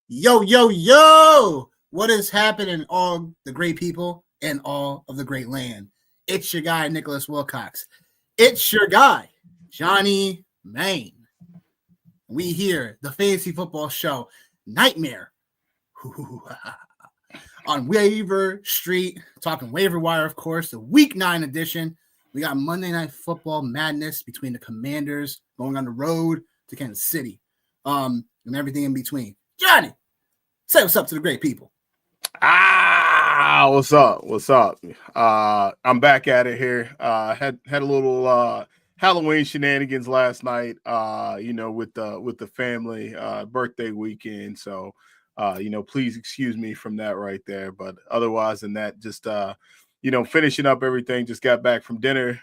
Yo, yo, yo! What is happening, all the great people and all of the great land? It's your guy, Nicholas Wilcox. It's your guy, Johnny Main. We here, the Fantasy Football Show, Nightmare, on Waiver Street, talking waiver wire, of course, the Week 9 edition. We got Monday Night Football madness between the Commanders going on the road to Kansas City, and everything in between. Johnny, say what's up to the great people. What's up? What's up? I'm back at it here. Had a little Halloween shenanigans last night. With the family birthday weekend. So, please excuse me from that right there. But otherwise than that, just finishing up everything. Just got back from dinner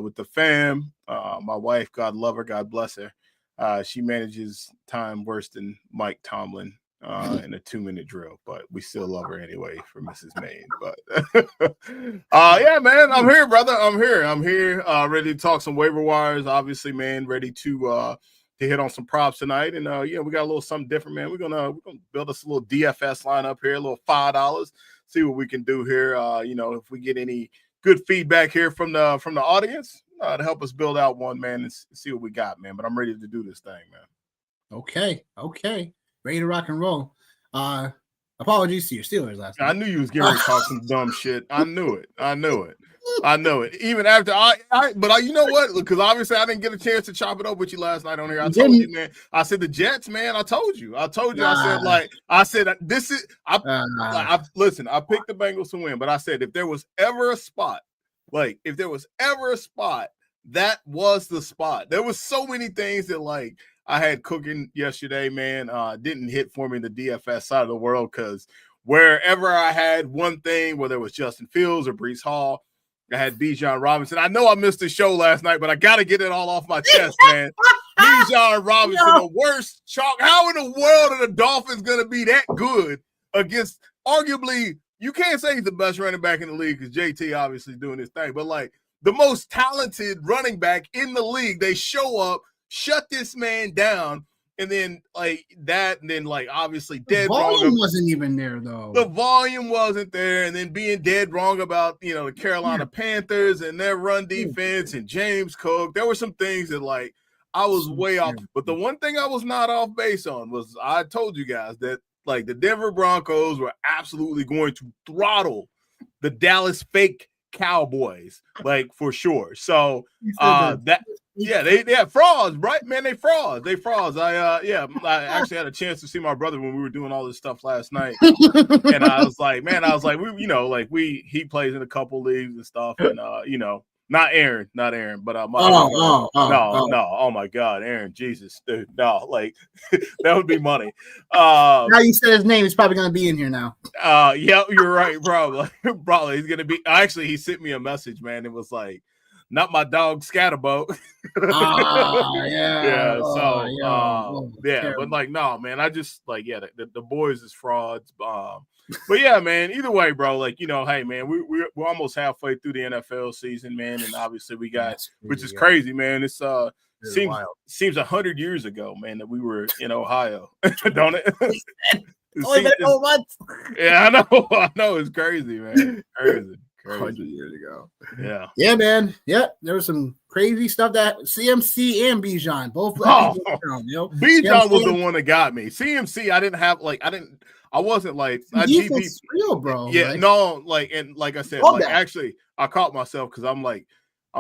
with the fam. My wife, God love her, God bless her. She manages time worse than Mike Tomlin in a 2-minute drill, but we still love her anyway for Mrs. Main. But yeah, man, I'm here, brother. I'm here. Ready to talk some waiver wires. Obviously, man, ready to hit on some props tonight. And we got a little something different, man. We're gonna build us a little DFS lineup here, a little $5. See what we can do here. If we get any good feedback here from the audience. To help us build out one, man, and see what we got, man. But I'm ready to do this thing, man. Okay. Ready to rock and roll. Apologies to your Steelers last night. I knew you was getting ready to talk some dumb shit. I knew it. Even after but you know what? Because obviously I didn't get a chance to chop it up with you last night on here. I told you, man. I said the Jets, man. I told you. Listen, I picked the Bengals to win, but I said if there was ever a spot, that was the spot. There was so many things that I had cooking yesterday, man. Didn't hit for me in the DFS side of the world because wherever I had one thing, whether it was Justin Fields or Breece Hall, I had Bijan Robinson. I know I missed the show last night, but I got to get it all off my chest, man. Bijan Robinson, the worst chalk. How in the world are the Dolphins going to be that good against arguably – you can't say he's the best running back in the league because JT obviously doing his thing, but the most talented running back in the league, they show up, shut this man down, and then obviously dead wrong. The volume wasn't even there though. The volume wasn't there, and then being dead wrong about the Carolina Panthers and their run defense and James Cook. There were some things that I was way off, but the one thing I was not off base on was I told you guys that. The Denver Broncos were absolutely going to throttle the Dallas fake Cowboys, for sure. So they frauds, right? Man, they frauds. I actually had a chance to see my brother when we were doing all this stuff last night, and I was like, he plays in a couple leagues and stuff, and Not Aaron, but oh my God, Aaron, Jesus, dude, no, that would be money. Now you said his name, he's probably gonna be in here now. Yeah, you're right, probably he's gonna be. Actually, he sent me a message, man. It was not my dog Scatterbo. But no, man, I just the boys is frauds. But yeah, man, either way, bro, hey, man, we're almost halfway through the NFL season, man, and obviously we got, which is crazy, man. It's seems 100 years ago, man, that we were in Ohio, don't it? Yeah, I know, it's crazy, man, crazy. 100 years ago. Yeah, man. Yeah, there was some crazy stuff that CMC and Bijan both. Bijan was the one that got me. CMC, I didn't have I wasn't defense real, bro. Yeah, and like I said, actually, I caught myself because I'm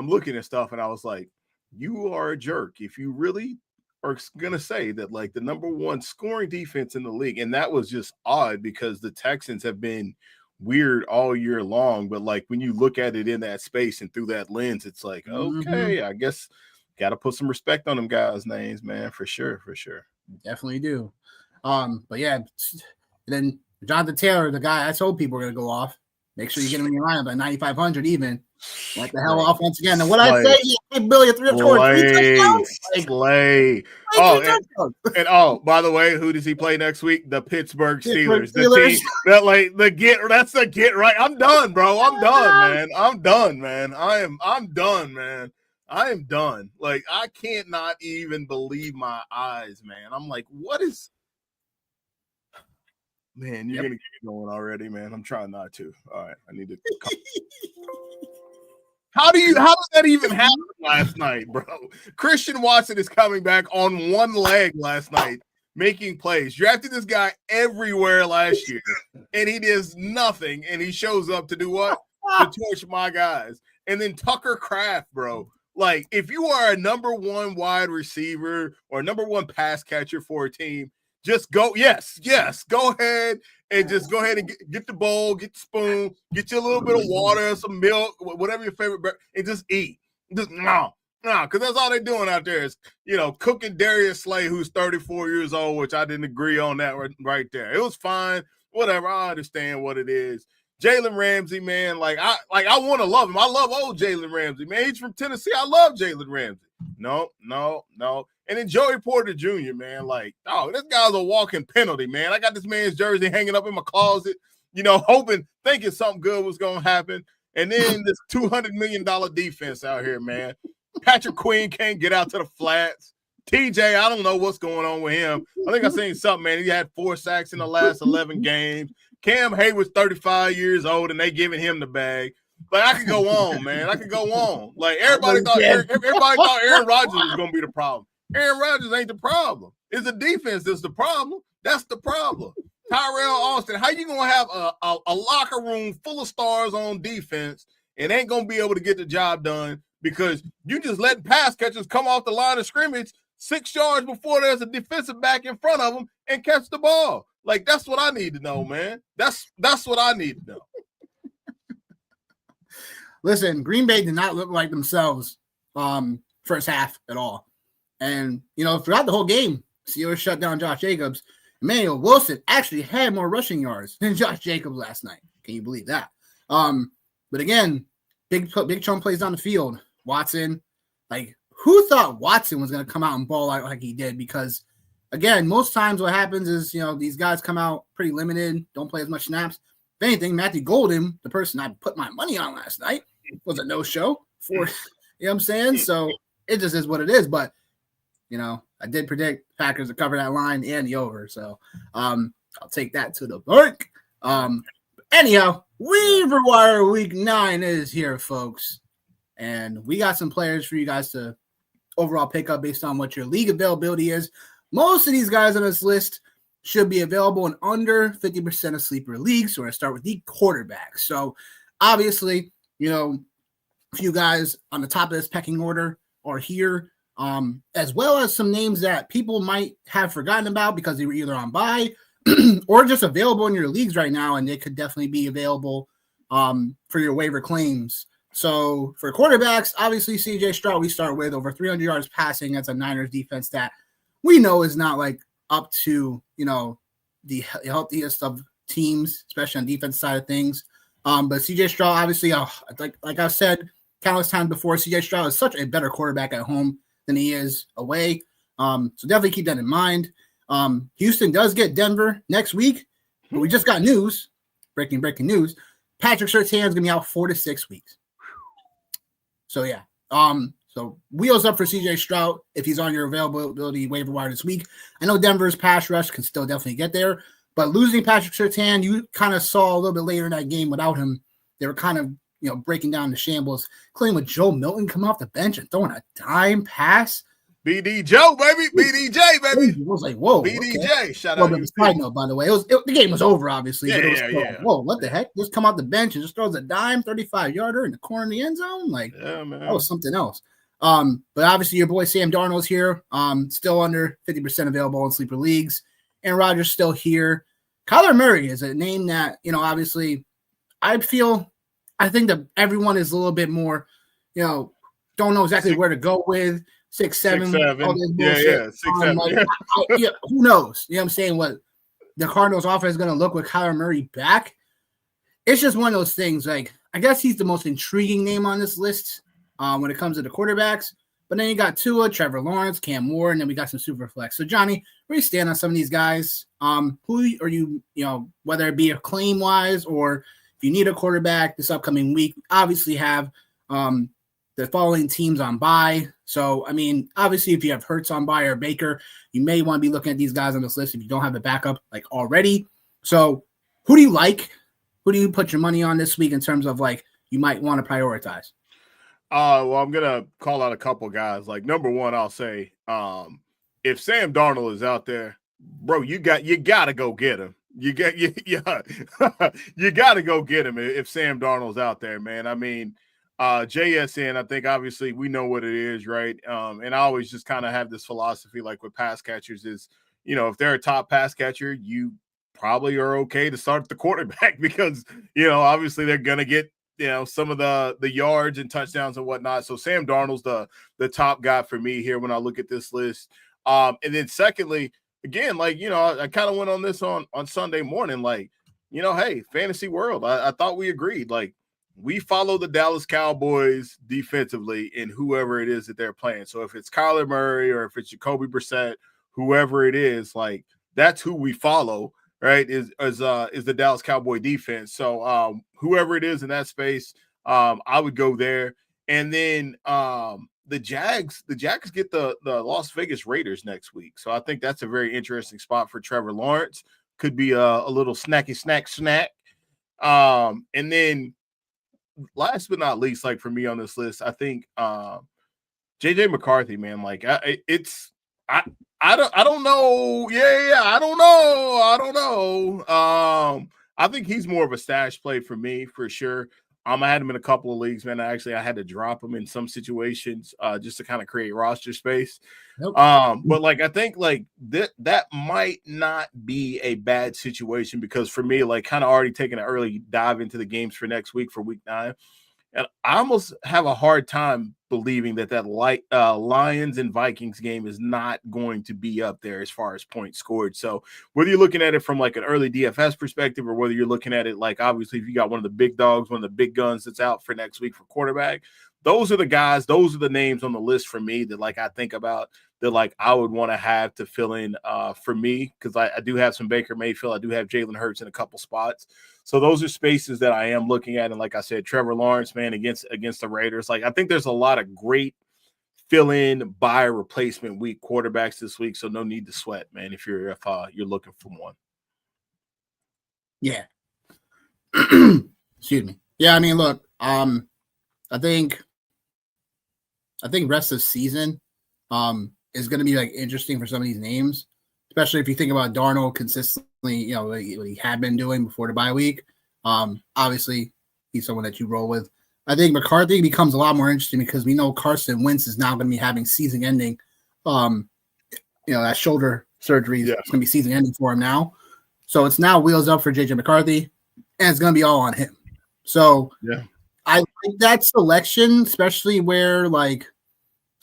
looking at stuff and I was like, you are a jerk if you really are gonna say that the number one scoring defense in the league, and that was just odd because the Texans have been weird all year long, but when you look at it in that space and through that lens, it's okay, I guess got to put some respect on them guys' names, man, for sure. Definitely do. But yeah, then Jonathan Taylor, the guy I told people were going to go off. Make sure you get him in your lineup at 9,500 even. What the hell off once again. And what I say, he had capability of 3 touchdowns. Slay. By the way, who does he play next week? The Pittsburgh Steelers. The team that's the get right. I'm done, bro. I'm done, man. I'm done, man. I am done. Like, I can't not even believe my eyes, man. I'm like, what is man, you're gonna get going already, man. I'm trying not to. All right, I need to How did that even happen last night, bro? Christian Watson is coming back on one leg last night, making plays. Drafted this guy everywhere last year, and he does nothing, and he shows up to do what? To torch my guys. And then Tucker Kraft, bro. Like, if you are a number one wide receiver or number one pass catcher for a team, just go, go ahead and just go ahead and get the bowl, get the spoon, get you a little bit of water, some milk, whatever your favorite, and just eat. Just because that's all they're doing out there is, cooking Darius Slay, who's 34 years old, which I didn't agree on that right there. It was fine, whatever. I understand what it is. Jalen Ramsey, man, I want to love him. I love old Jalen Ramsey, man. He's from Tennessee. I love Jalen Ramsey. No. And then Joey Porter Jr., man, this guy's a walking penalty, man. I got this man's jersey hanging up in my closet, thinking something good was going to happen. And then this $200 million defense out here, man. Patrick Queen can't get out to the flats. TJ, I don't know what's going on with him. I think I seen something, man. He had 4 sacks in the last 11 games. Cam Hayward's 35 years old, and they giving him the bag. I could go on, man. I could go on. Everybody thought Aaron Rodgers was going to be the problem. Aaron Rodgers ain't the problem. It's the defense that's the problem. That's the problem. Tyrell Austin, how you going to have a locker room full of stars on defense and ain't going to be able to get the job done because you just letting pass catchers come off the line of scrimmage 6 yards before there's a defensive back in front of them and catch the ball? That's what I need to know, man. That's what I need to know. Listen, Green Bay did not look like themselves first half at all. And, throughout the whole game, Steelers shut down Josh Jacobs. Emmanuel Wilson actually had more rushing yards than Josh Jacobs last night. Can you believe that? But again, big chunk plays down the field. Watson, who thought Watson was going to come out and ball out like he did? Because, again, most times what happens is, these guys come out pretty limited, don't play as much snaps. If anything, Matthew Golden, the person I put my money on last night, was a no-show for, you know what I'm saying? So it just is what it is. But, I did predict Packers to cover that line and the over. So I'll take that to the bank. Anyhow, Waiver Wire Week 9 is here, folks. And we got some players for you guys to overall pick up based on what your league availability is. Most of these guys on this list should be available in under 50% of sleeper leagues. So we're going to start with the quarterbacks. So obviously, a few guys on the top of this pecking order are here, as well as some names that people might have forgotten about because they were either on bye or just available in your leagues right now, and they could definitely be available for your waiver claims. So for quarterbacks, obviously CJ Stroud we start with over 300 yards passing. That's a Niners defense that we know is not up to the healthiest of teams, especially on defense side of things. But CJ Stroud, obviously, like I've said countless times before, CJ Stroud is such a better quarterback at home than he is away. So definitely keep that in mind. Houston does get Denver next week, but we just got news, breaking news. Patrick Surtain is going to be out 4 to 6 weeks. So yeah. So wheels up for CJ Stroud if he's on your availability waiver wire this week. I know Denver's pass rush can still definitely get there. But losing Patrick Surtain, you kind of saw a little bit later in that game without him. They were kind of, breaking down the shambles, including with Joe Milton coming off the bench and throwing a dime pass. BD Joe, baby. BDJ, baby. I was like, whoa. BDJ. Okay. Shout out. Side note, by the way, the game was over, obviously. Yeah. Whoa, what the heck? Just come off the bench and just throws a dime, 35-yarder in the corner of the end zone? Man. That was something else. But obviously your boy Sam Darnold's here. Still under 50% available in sleeper leagues. Aaron Rodgers still here. Kyler Murray is a name that, obviously I think that everyone is a little bit more, don't know exactly where to go with. 6, 7, 6-7. all this Yeah, bullshit. 6-7. Like, Yeah. who knows? You know what I'm saying? What the Cardinals offense is going to look with Kyler Murray back. It's just one of those things. Like, I guess he's the most intriguing name on this list when it comes to the quarterbacks. But then you got Tua, Trevor Lawrence, Cam Moore, and then we got some super flex. So, Johnny, where do you stand on some of these guys? Who are you, whether it be acclaim wise or if you need a quarterback this upcoming week, obviously have the following teams on bye. So, I mean, obviously, if you have Hurts on bye or Baker, you may want to be looking at these guys on this list if you don't have a backup like already. So, who do you like? Who do you put your money on this week in terms of like you might want to prioritize? Well, I'm gonna call out a couple guys. Like number one, I'll say, if Sam Darnold is out there, bro, you gotta go get him. You got to go get him if Sam Darnold's out there, man. I mean, JSN, I think obviously we know what it is, right? And I always just kind of have this philosophy, like with pass catchers, is if they're a top pass catcher, you probably are okay to start the quarterback because obviously they're gonna get some of the yards and touchdowns and whatnot. So Sam Darnold's the top guy for me here when I look at this list. And then secondly, again, like I kind of went on this on Sunday morning, like hey, fantasy world, I thought we agreed, like we follow the Dallas Cowboys defensively in whoever it is that they're playing. So if it's Kyler Murray or if it's Jacoby Brissett, whoever it is, like that's who we follow. Right, is the Dallas Cowboy defense. So whoever it is in that space, I would go there. And then the Jags get the Las Vegas Raiders next week. So I think that's a very interesting spot for Trevor Lawrence. Could be a little snacky snack. And then last but not least, like for me on this list, I think JJ McCarthy, man, like I don't know. Yeah, I don't know. I think he's more of a stash play for me for sure. I had him in a couple of leagues, man. I had to drop him in some situations just to kind of create roster space. Nope. But like I think like that might not be a bad situation because for me, like kind of already taking an early dive into the games for next week for week 9. And I almost have a hard time believing that Lions and Vikings game is not going to be up there as far as points scored. So whether you're looking at it from like an early DFS perspective or whether you're looking at it like obviously if you got one of the big dogs, one of the big guns that's out for next week for quarterback, those are the guys, those are the names on the list for me that like I think about that like I would want to have to fill in for me because I do have some Baker Mayfield. I do have Jalen Hurts in a couple spots. So those are spaces that I am looking at. And like I said, Trevor Lawrence, man, against the Raiders. Like I think there's a lot of great fill-in buy replacement week quarterbacks this week. So no need to sweat, man, if you're looking for one. Yeah. Excuse me. Yeah, I mean, look, I think rest of season is going to be like interesting for some of these names, especially if you think about Darnold consistently, what he had been doing before the bye week. Obviously, he's someone that you roll with. I think McCarthy becomes a lot more interesting because we know Carson Wentz is now going to be having season-ending, that shoulder surgery is going to be season-ending for him now. So it's now wheels up for JJ McCarthy, and it's going to be all on him. So I like that selection, especially where like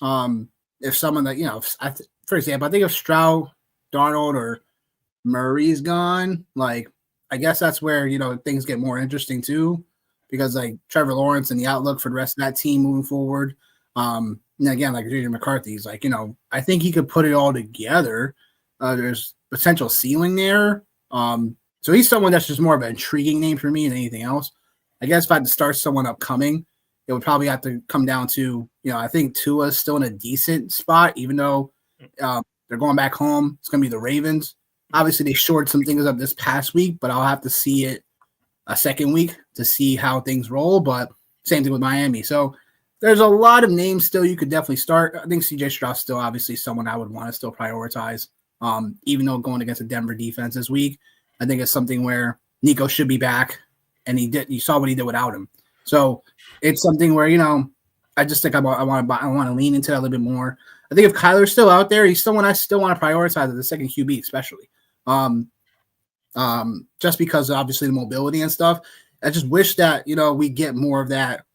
if someone that for example, I think if Stroud, Darnold, or Murray's gone, like I guess that's where things get more interesting too, because like Trevor Lawrence and the outlook for the rest of that team moving forward. And again, like JJ McCarthy's like I think he could put it all together. There's potential ceiling there. So he's someone that's just more of an intriguing name for me than anything else. I guess if I had to start someone upcoming, it would probably have to come down to, I think Tua's still in a decent spot, even though they're going back home. It's going to be the Ravens. Obviously, they shored some things up this past week, but I'll have to see it a second week to see how things roll. But same thing with Miami. So there's a lot of names still you could definitely start. I think CJ Stroud's still obviously someone I would want to still prioritize, even though going against a Denver defense this week. I think it's something where Nico should be back, and you saw what he did without him. So it's something where I just think I want to lean into that a little bit more. I think if Kyler's still out there, he's still one I still want to prioritize as the second QB, especially. Just because obviously the mobility and stuff. I just wish that we get more of that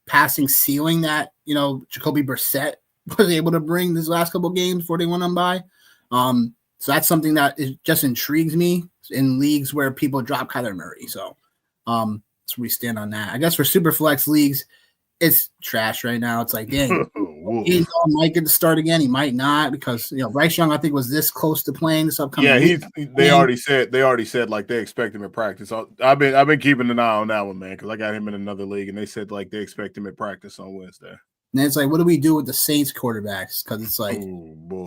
passing ceiling that Jacoby Brissett was able to bring these last couple games before they went on by. So that's something that just intrigues me in leagues where people drop Kyler Murray. So that's where we stand on that. I guess for super flex leagues, it's trash right now. It's like, dang, he might get to start again. He might not because Bryce Young, I think, was this close to playing this upcoming. Yeah, they already said like they expect him at practice. So I've been keeping an eye on that one, man, because I got him in another league, and they said like they expect him at practice on Wednesday. And it's like, what do we do with the Saints quarterbacks? Because it's like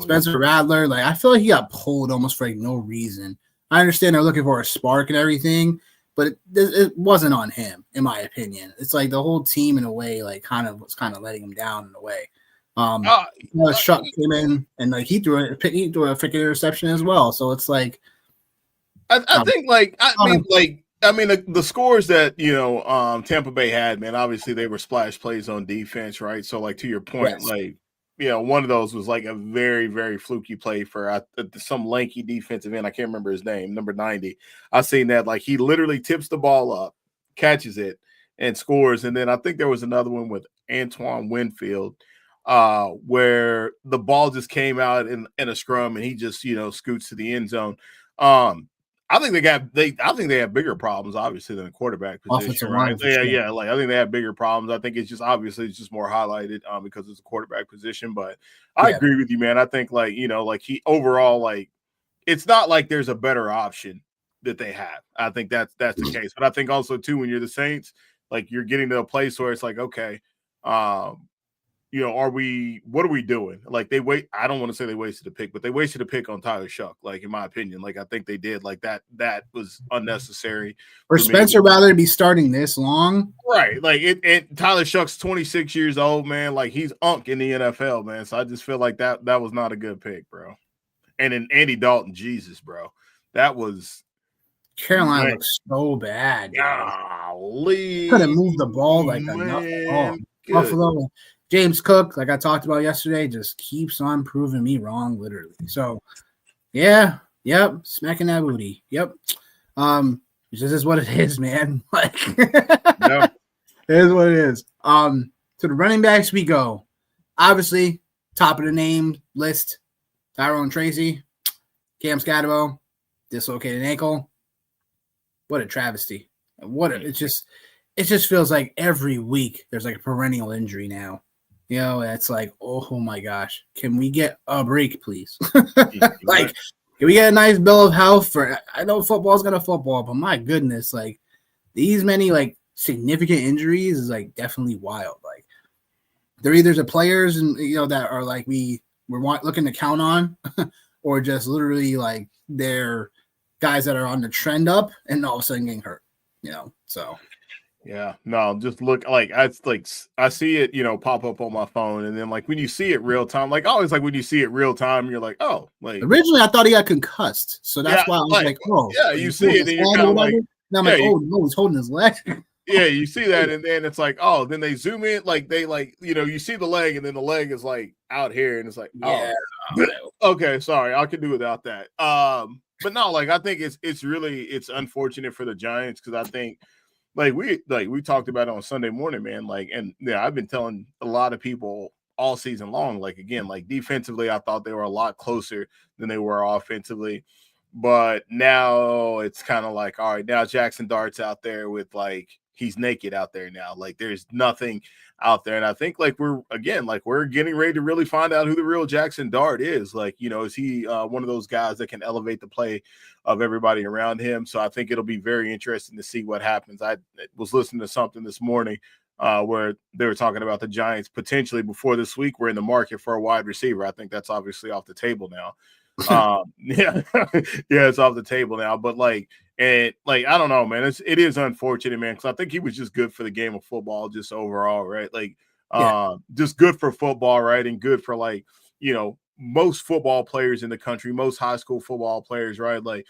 Spencer Rattler, like I feel like he got pulled almost for like no reason. I understand they're looking for a spark and everything, but it wasn't on him, in my opinion. It's like the whole team, in a way, like was kind of letting him down in a way. Shuck came in and like he threw a freaking interception as well. So it's like, I think the scores that Tampa Bay had, man. Obviously, they were splash plays on defense, right? So, like to your point, yes. One of those was like a very, very fluky play for some lanky defensive end. I can't remember his name, number 90. I seen that like he literally tips the ball up, catches it, and scores. And then I think there was another one with Antoine Winfield, where the ball just came out in a scrum and he just scoots to the end zone. I think they have bigger problems, obviously, than a quarterback position, right? Yeah. Like I think they have bigger problems. I think it's just more highlighted because it's a quarterback position. But I agree with you, man. I think he overall, like it's not like there's a better option that they have. I think that's the case. But I think also too, when you're the Saints, like you're getting to a place where it's like, okay, what are we doing? Like I don't want to say they wasted a pick, but they wasted a pick on Tyler Shuck, like in my opinion. Like I think they did. Like that was unnecessary. For Spencer Rattler to be starting this long. Right. Like Tyler Shuck's 26 years old, man. Like he's unk in the NFL, man. So I just feel like that was not a good pick, bro. And then Andy Dalton, Jesus, bro. That was Carolina looks so bad. Golly. Couldn't move the ball like enough. Buffalo. James Cook, like I talked about yesterday, just keeps on proving me wrong, literally. So, smacking that booty. Yep. It just is what it is, man. Like, it is what it is. To the running backs we go. Obviously, top of the name list, Tyrone Tracy, Cam Scatterbo, dislocated ankle. What a travesty. It just feels like every week there's like a perennial injury now. It's like, oh my gosh, can we get a break, please? Like, can we get a nice bill of health I know football's gonna football, but my goodness, like these many like significant injuries is like definitely wild. Like they're either the players and that are like we're looking to count on, or just literally like they're guys that are on the trend up and all of a sudden getting hurt. So. Yeah, no, just look I see it, pop up on my phone, and then like when you see it real time, like always, like when you see it real time, you're like, oh, like originally I thought he got concussed, so that's why I was like, oh, yeah, you see it, and you're kind of like, and I'm like, oh no, he's holding his leg. Yeah, you see that, and then it's like, oh, then they zoom in, like they you see the leg, and then the leg is like out here, and it's like, okay, sorry, I can do without that. But no, like I think it's unfortunate for the Giants because I think. We talked about it on Sunday morning, man. Like, and yeah, I've been telling a lot of people all season long. Like again, like defensively, I thought they were a lot closer than they were offensively. But now it's kind of like, all right, now Jackson Dart's out there with like he's naked out there now. Like there's nothing out there. And I think like we're getting ready to really find out who the real Jackson Dart is. Like, is he one of those guys that can elevate the play of everybody around him? So I think it'll be very interesting to see what happens. I was listening to something this morning where they were talking about the Giants potentially before this week were in the market for a wide receiver. I think that's obviously off the table now. It's off the table now. But I don't know, man. It is unfortunate, man, because I think he was just good for the game of football, just overall, right? Just good for football, right? And good for most football players in the country, most high school football players, right? Like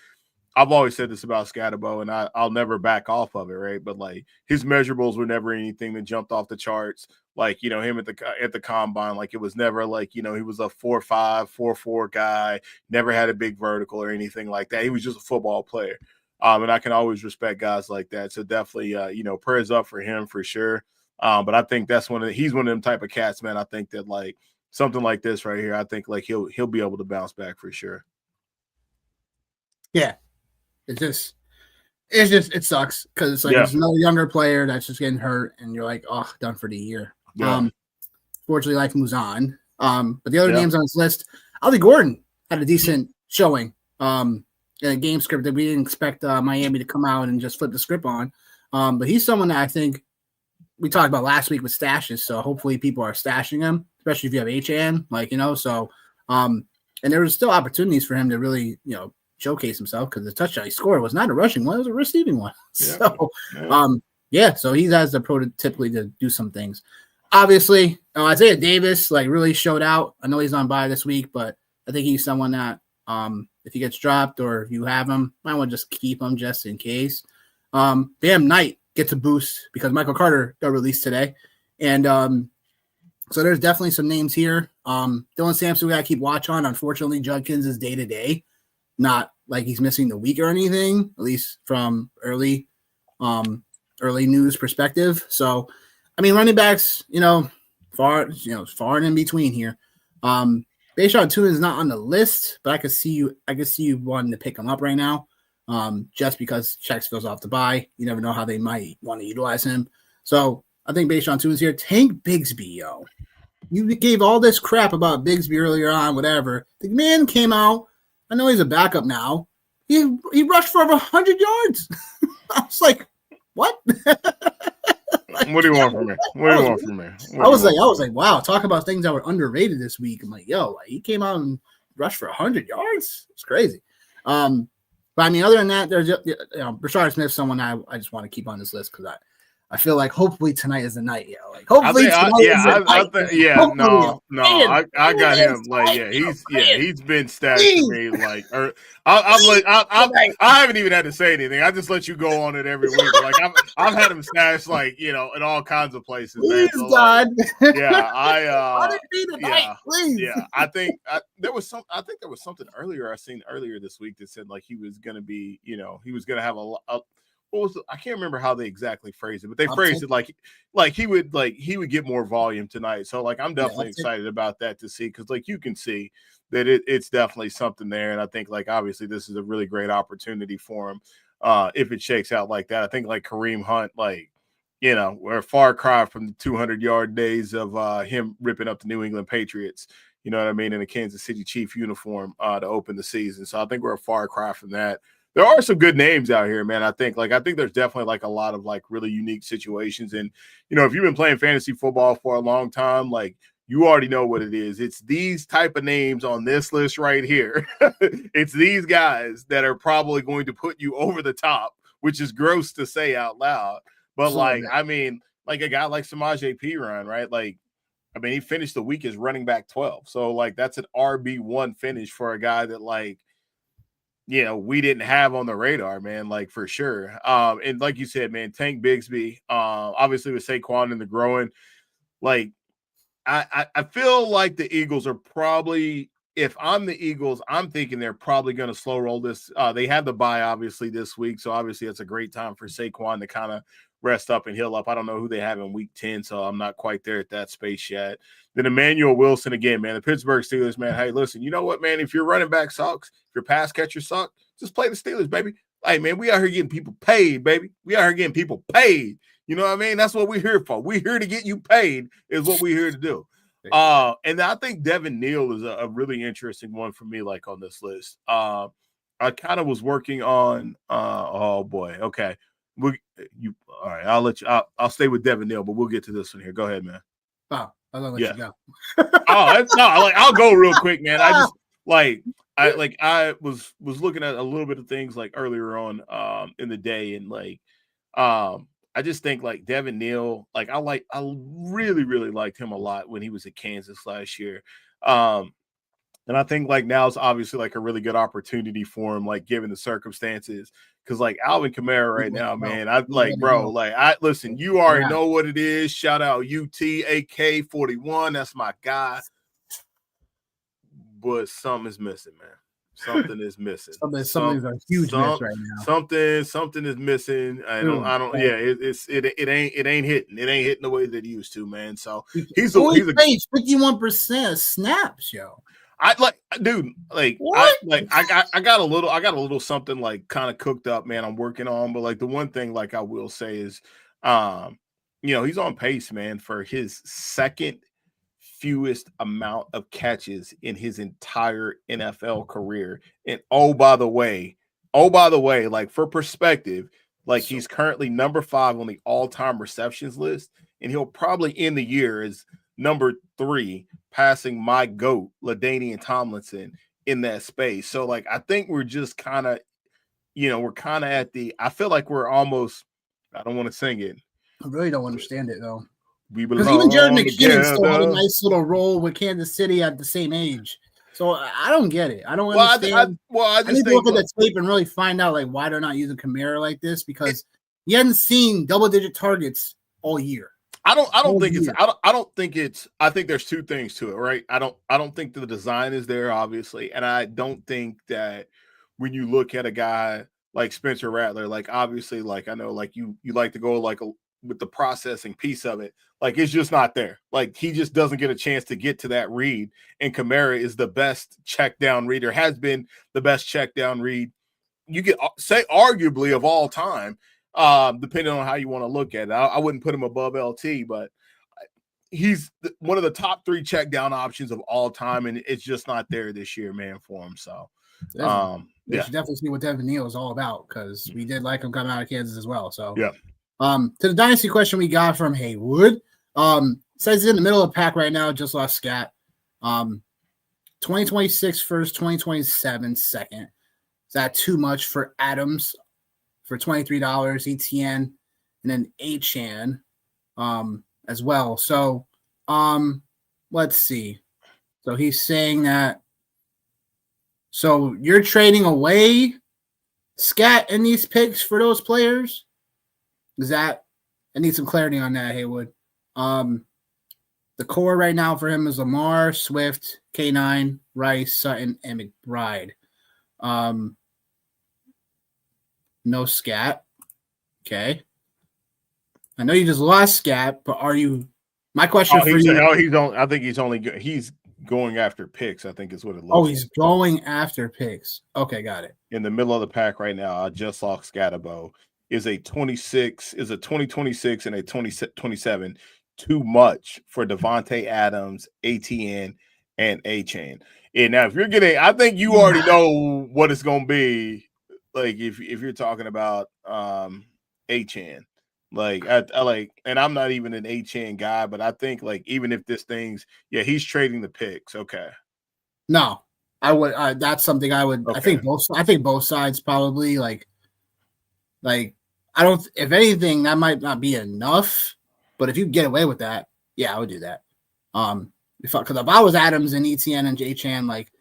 I've always said this about Scatterbo, and I'll never back off of it, right? But like his measurables were never anything that jumped off the charts. Like him at the combine, like it was never like he was a 4.5, 4.4 guy, never had a big vertical or anything like that. He was just a football player, and I can always respect guys like that. So definitely, prayers up for him for sure. But I think he's one of them type of cats, man. I think that like something like this right here, I think like he'll be able to bounce back for sure. Yeah, it sucks because it's like it's another younger player that's just getting hurt, and you're like, oh, done for the year. Yeah. Fortunately, life moves on. But the other names on this list, Ollie Gordon had a decent showing. In a game script that we didn't expect Miami to come out and just flip the script on. But he's someone that I think we talked about last week with stashes. So hopefully people are stashing him, especially if you have HAN, So, and there was still opportunities for him to really, showcase himself because the touchdown he scored was not a rushing one; it was a receiving one. Yeah. So he has the prototypically to do some things. Obviously, Isaiah Davis really showed out. I know he's on bye this week, but I think he's someone that if he gets dropped or if you have him, I want to just keep him just in case. Bam Knight gets a boost because Michael Carter got released today. And so there's definitely some names here. Dylan Sampson, we got to keep watch on. Unfortunately, Judkins is day-to-day, not like he's missing the week or anything, at least from early news perspective. So, I mean, running backs, far and in between here. Bayshawn Tune is not on the list, but I could see you wanting to pick him up right now, just because checks goes off the bye. You never know how they might want to utilize him. So I think Bayshawn Tune is here. Tank Bigsby, yo. You gave all this crap about Bigsby earlier on, whatever. The man came out. I know he's a backup now. He rushed for over 100 yards. I was like, what? What do you want from me? I was like, wow, talk about things that were underrated this week. I'm like, yo, he came out and rushed for 100 yards. It's crazy. But I mean, other than that, there's Rashard Smith, someone I just want to keep on this list because I feel like hopefully tonight is the night. Hopefully I got him. He's been stashed to me. I haven't even had to say anything. I just let you go on it every week. I've had him stashed in all kinds of places. Please, man. So, God. I think there was something earlier this week that said he was going to be, he was going to have I can't remember how they exactly phrased it, but they phrased it like he would get more volume tonight. So I'm definitely excited about that to see because you can see that it's definitely something there, and I think obviously this is a really great opportunity for him if it shakes out like that. I think Kareem Hunt, we're a far cry from the 200-yard days of him ripping up the New England Patriots. You know what I mean, in a Kansas City Chief uniform to open the season. So I think we're a far cry from that. There are some good names out here, man. I think there's definitely a lot of really unique situations. And, if you've been playing fantasy football for a long time, you already know what it is. It's these type of names on this list right here. It's these guys that are probably going to put you over the top, which is gross to say out loud. But a guy like Samaje Perine, right? He finished the week as running back 12. So that's an RB1 finish for a guy that we didn't have on the radar, man, for sure. And like you said, man, Tank Bigsby, obviously with Saquon in the growing, I feel like the Eagles are probably, if I'm the Eagles, I'm thinking they're probably going to slow roll this. They had the bye, obviously, this week. So obviously it's a great time for Saquon to kind of rest up and heal up. I don't know who they have in week 10, so I'm not quite there at that space yet. Then Emmanuel Wilson again, man, the Pittsburgh Steelers, man. Hey, listen, you know what, man? If your running back sucks, if your pass catcher sucks, just play the Steelers, baby. Hey, man, we out here getting people paid, baby. We out here getting people paid. You know what I mean? That's what we're here for. We're here to get you paid is what we're here to do. And I think Devin Neal is a really interesting one for me, on this list. I kind of was working on oh boy, okay. All right, I'll let you I'll stay with Devin Neal, but we'll get to this one here. Go ahead, man. Oh, I'll let you go. I'll go real quick, man. I just I was looking at a little bit of things earlier on in the day, and I just think Devin Neal, I really, really liked him a lot when he was at Kansas last year. And I think now is obviously a really good opportunity for him, given the circumstances. Because Alvin Kamara right now, man, listen, you already know what it is. Shout out UTAK41. That's my guy. But something is missing, man. Something is missing. Something's a huge miss right now. Something is missing. I don't. Right. Yeah, it ain't hitting. It ain't hitting the way that it used to, man. So he's only a played 51% snaps, yo. I like, dude. Like, what? I got a little something like kind of cooked up, man. I'm working on, but like the one thing, like I will say is, he's on pace, man, for his second fewest amount of catches in his entire NFL career. And by the way, like for perspective, like he's currently number 5 on the all-time receptions list, and he'll probably end the year as number 3, passing my GOAT, LaDainian Tomlinson, in that space. So like I think we're just kind of, at the, I feel like we're almost, I don't want to sing it. I really don't understand it though. Because even Jared McKinnon still had a nice little role with Kansas City at the same age. So I don't get it. I don't understand. I need to look at the tape and really find out like why they're not using Kamara like this, because he hadn't seen double-digit targets all year. I think there's two things to it, right? I don't think the design is there, obviously, and I don't think that when you look at a guy like Spencer Rattler, like obviously, like I know, like you like to go like with the processing piece of it, like it's just not there. Like he just doesn't get a chance to get to that read, and Kamara is the best check down reader, has been the best check down read, you could say arguably of all time, depending on how you want to look at it. I wouldn't put him above LT, but he's one of the top 3 check down options of all time, and it's just not there this year, man, for him. So you should definitely see what Devin Neal is all about, because we did like him coming out of Kansas as well. So yeah. To the dynasty question we got from Haywood, says he's in the middle of the pack right now, just lost Scat. 2026 first, 2027 second. Is that too much for Adams for $23, ETN, and then Achan as well? So let's see. So he's saying that, so you're trading away Scat in these picks for those players? Is that, I need some clarity on that, Haywood. The core right now for him is Lamar, Swift, K9, Rice, Sutton, and McBride. No Scat. Okay. I know you just lost Scat, but are you? My question for you. I think he's going after picks, I think is what it looks like. Oh, he's going after picks. Okay, got it. In the middle of the pack right now, I just lost Scatabo. Is a 2026 and a 2027 too much for Devontae Adams, ATN, and Achan? And now, if you're getting, I think you already know what it's going to be. Like if you're talking about Achan, like I like, and I'm not even an Achan guy, but I think like even if this thing's, he's trading the picks. Okay. No, I would. That's something I would. Okay. I think both sides probably like. I don't. If anything, that might not be enough. But if you get away with that, yeah, I would do that. Because if I was Adams and ETN and Achan, like,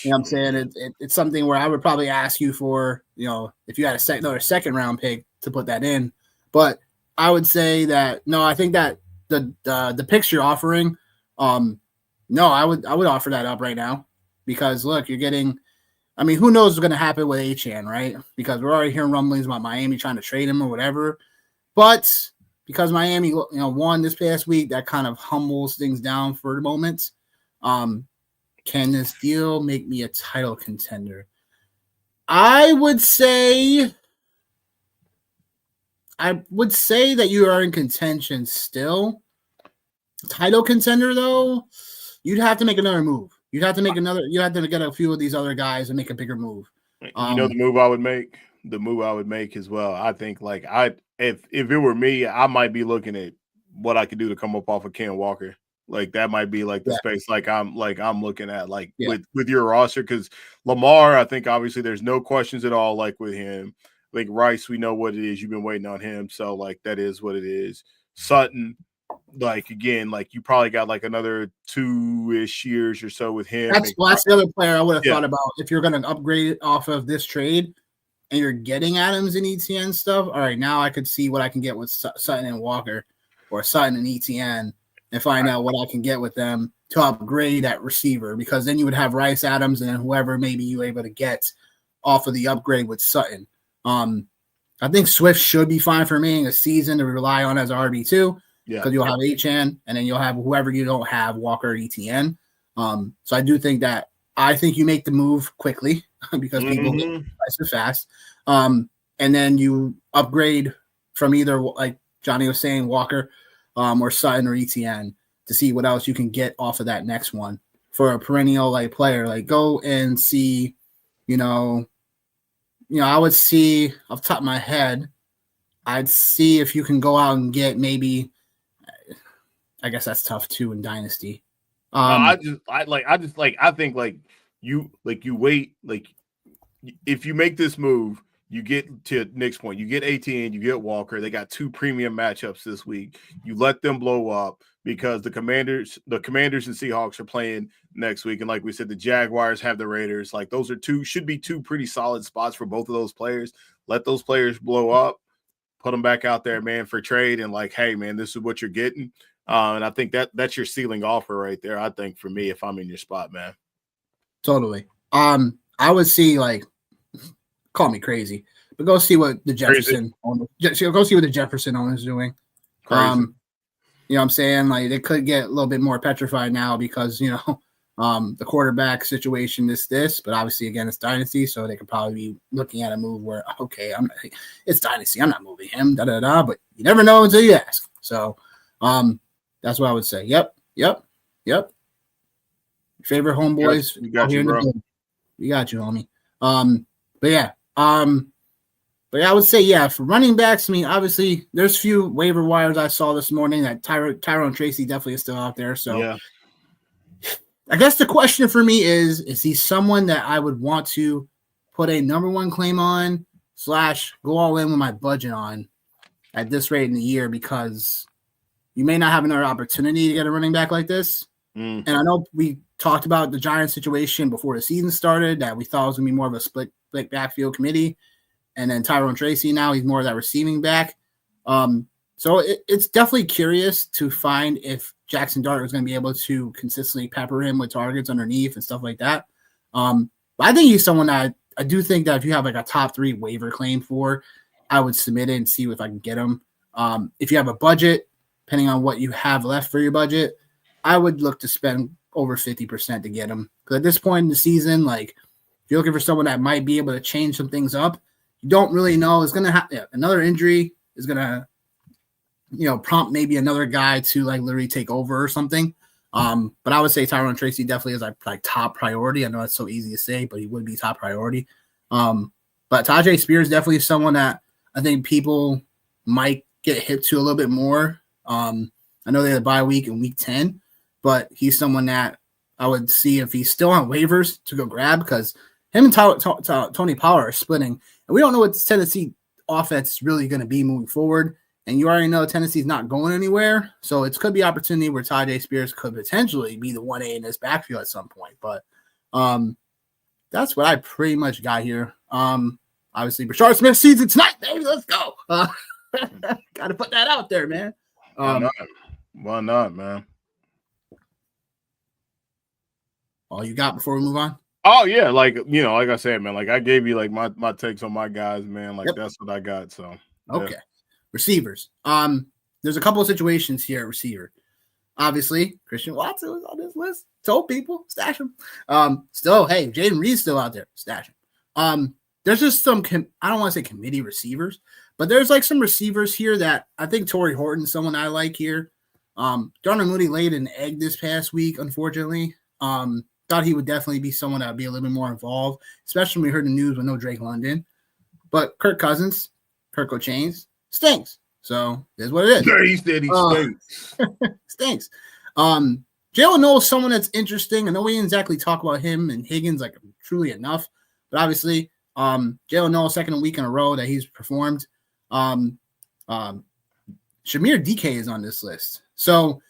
you know what I'm saying, it's something where I would probably ask you for, if you had another second round pick to put that in. But I would say that no, I think that the picks you're offering, no, I would offer that up right now, because look, you're getting. I mean, who knows what's going to happen with Achan, right? Because we're already hearing rumblings about Miami trying to trade him or whatever. But because Miami, won this past week, that kind of humbles things down for the moment. Can this deal make me a title contender? I would say that you are in contention still. Title contender, though, you'd have to make another move. You'd have to make you have to get a few of these other guys and make a bigger move. The move I would make? The move I would make as well. I think like if it were me, I might be looking at what I could do to come up off of Ken Walker. Like that might be like the space I'm looking at with your roster, because Lamar, I think obviously there's no questions at all like with him. Like Rice, we know what it is. You've been waiting on him, so like that is what it is. Sutton, like again, like you probably got like another 2-ish years or so with him. That's the other player I would have thought about if you're going to upgrade it off of this trade and you're getting Adams and ETN stuff. All right, now I could see what I can get with Sutton and Walker, or Sutton and ETN, and find out what I can get with them to upgrade that receiver, because then you would have Rice, Adams, and then whoever maybe you were able to get off of the upgrade with Sutton. I think Swift should be fine for me in a season to rely on as an RB2, because you'll have Achane, and then you'll have whoever you don't have, Walker or ETN. So I do think that you make the move quickly because people get prices fast. And then you upgrade from either, like Johnny was saying, Walker or Sutton or ETN to see what else you can get off of that next one for a perennial like player. Like go and see, I would see off the top of my head, I'd see if you can go out and get maybe, I guess that's tough too in Dynasty. I think you wait, if you make this move, you get to Nick's point, you get ATN, you get Walker. They got 2 premium matchups this week. You let them blow up because the Commanders and Seahawks are playing next week. And like we said, the Jaguars have the Raiders. Like those should be 2 pretty solid spots for both of those players. Let those players blow up, put them back out there, man, for trade. And like, hey, man, this is what you're getting. And I think that's your ceiling offer right there. I think for me, if I'm in your spot, man. Totally. I would see call me crazy, but go see what the Jefferson owner is doing. Crazy. You know what I'm saying? Like they could get a little bit more petrified now because, the quarterback situation is this, but obviously again, it's Dynasty. So they could probably be looking at a move where, okay, it's Dynasty. I'm not moving him, but you never know until you ask. So, that's what I would say. Yep. Your favorite homeboys. We got you, bro. We got you, homie. But I would say, yeah, for running backs, I mean, obviously, there's few waiver wires I saw this morning that Tyrone Tracy definitely is still out there. So, yeah. I guess the question for me is he someone that I would want to put a number 1 claim on / go all in with my budget on at this rate in the year, because you may not have another opportunity to get a running back like this. And I know we talked about the Giants situation before the season started, that we thought it was going to be more of a split backfield committee. And then Tyrone Tracy, now he's more of that receiving back. So it's definitely curious to find if Jackson Dart is going to be able to consistently pepper him with targets underneath and stuff like that. But I think he's someone that I do think that if you have a top 3 waiver claim for, I would submit it and see if I can get him. If you have a budget, depending on what you have left for your budget, I would look to spend over 50% to get him. Because at this point in the season, if you're looking for someone that might be able to change some things up, you don't really know. It's going to have another injury is going to, prompt maybe another guy to literally take over or something. But I would say Tyrone Tracy definitely is top priority. I know it's so easy to say, but he would be top priority. But Tajay Spears definitely is someone that I think people might get hit to a little bit more. I know they had a bye week in week 10, but he's someone that I would see if he's still on waivers to go grab, because him and Tony Pollard are splitting, and we don't know what Tennessee offense is really going to be moving forward. And you already know Tennessee's not going anywhere, so it could be opportunity where Tajay Spears could potentially be the 1A in this backfield at some point. But that's what I pretty much got here. Obviously, Rashard Smith season tonight, baby. Let's go. Got to put that out there, man. Why not, man? All you got before we move on? Oh yeah, like I said, man. I gave you my takes on my guys, man. That's what I got. So okay. Yeah. Receivers. There's a couple of situations here at receiver. Obviously, Christian Watson was on this list. Told people, stash him. Still, hey, Jaden Reed's still out there. Stash him. There's just some, I don't want to say committee receivers, but there's some receivers here that I think Torrey Horton's someone I like here. Darnell Mooney laid an egg this past week, unfortunately. Thought he would definitely be someone that would be a little bit more involved, especially when we heard the news with no Drake London. But Kirk Cousins, Kirk O'Chains, stinks. So that's what it is. Yeah, he said he stinks. Stinks. Jalen Noel is someone that's interesting. I know we didn't exactly talk about him and Higgins truly enough, but obviously Jalen Noel, second week in a row that he's performed. Shamir DK is on this list. So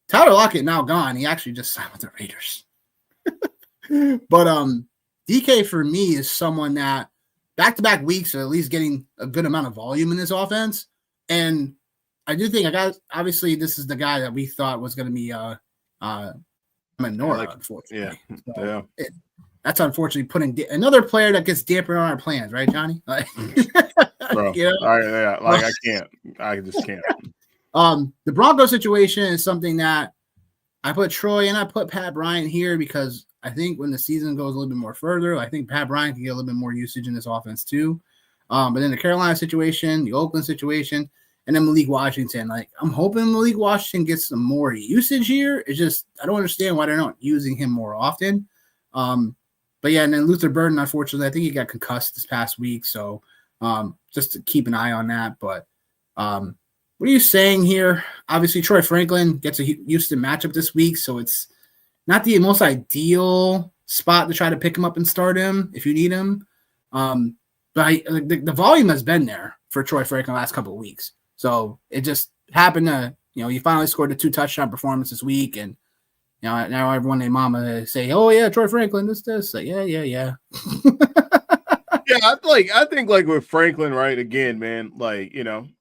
Tyler Lockett now gone. He actually just signed with the Raiders. But DK for me is someone that back-to-back weeks are at least getting a good amount of volume in this offense. And I do think obviously this is the guy that we thought was going to be Manora, unfortunately. Yeah. So that's unfortunately putting another player that gets dampened on our plans, right, Johnny? Like, bro. You know? I can't. I just can't. The Broncos situation is something that I put Troy and I put Pat Bryant here because I think when the season goes a little bit more further, I think Pat Bryant can get a little bit more usage in this offense too. But then the Carolina situation, the Oakland situation, and then Malik Washington. Like, I'm hoping Malik Washington gets some more usage here. It's just I don't understand why they're not using him more often. But yeah, and then Luther Burden, unfortunately, I think he got concussed this past week. So just to keep an eye on that. But what are you saying here? Obviously, Troy Franklin gets a Houston matchup this week, so it's not the most ideal spot to try to pick him up and start him if you need him. But the volume has been there for Troy Franklin the last couple of weeks. So it just happened to, he finally scored a 2-touchdown performance this week, and now everyone named Mama say, "Oh yeah, Troy Franklin, this." Like, yeah. Yeah, I think with Franklin, right? Again, man,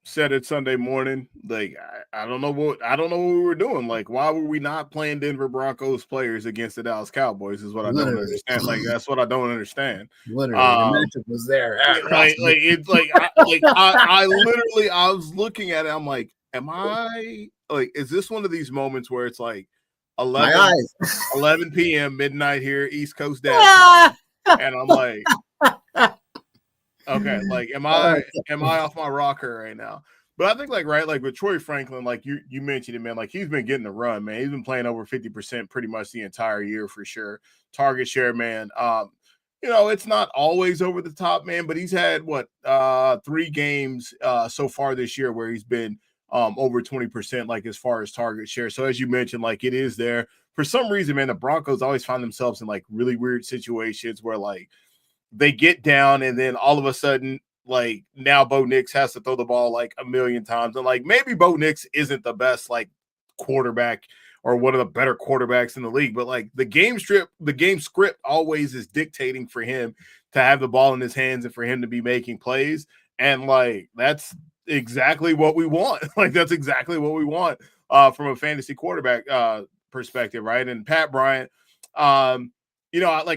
said it Sunday morning. Like, I don't know what we were doing. Like, why were we not playing Denver Broncos players against the Dallas Cowboys? Is what I don't understand. Like, that's what I don't understand. Literally, the matchup was there. I was looking at it. I'm like, is this one of these moments where it's like 11 p.m. midnight here, East Coast Dad, and I'm like. Okay, like am I off my rocker right now? But I think with Troy Franklin, like you mentioned it, man, like he's been getting the run, man. He's been playing over 50% pretty much the entire year for sure. Target share, man. It's not always over the top, man, but he's had 3 games so far this year where he's been over 20%, like as far as target share. So as you mentioned, like it is there. For some reason, man, the Broncos always find themselves in like really weird situations where like they get down and then all of a sudden, like now Bo Nix has to throw the ball like a million times. And like maybe Bo Nix isn't the best like quarterback or one of the better quarterbacks in the league, but like the game script always is dictating for him to have the ball in his hands and for him to be making plays. And like that's exactly what we want. Like that's exactly what we want from a fantasy quarterback perspective, right? And Pat Bryant, I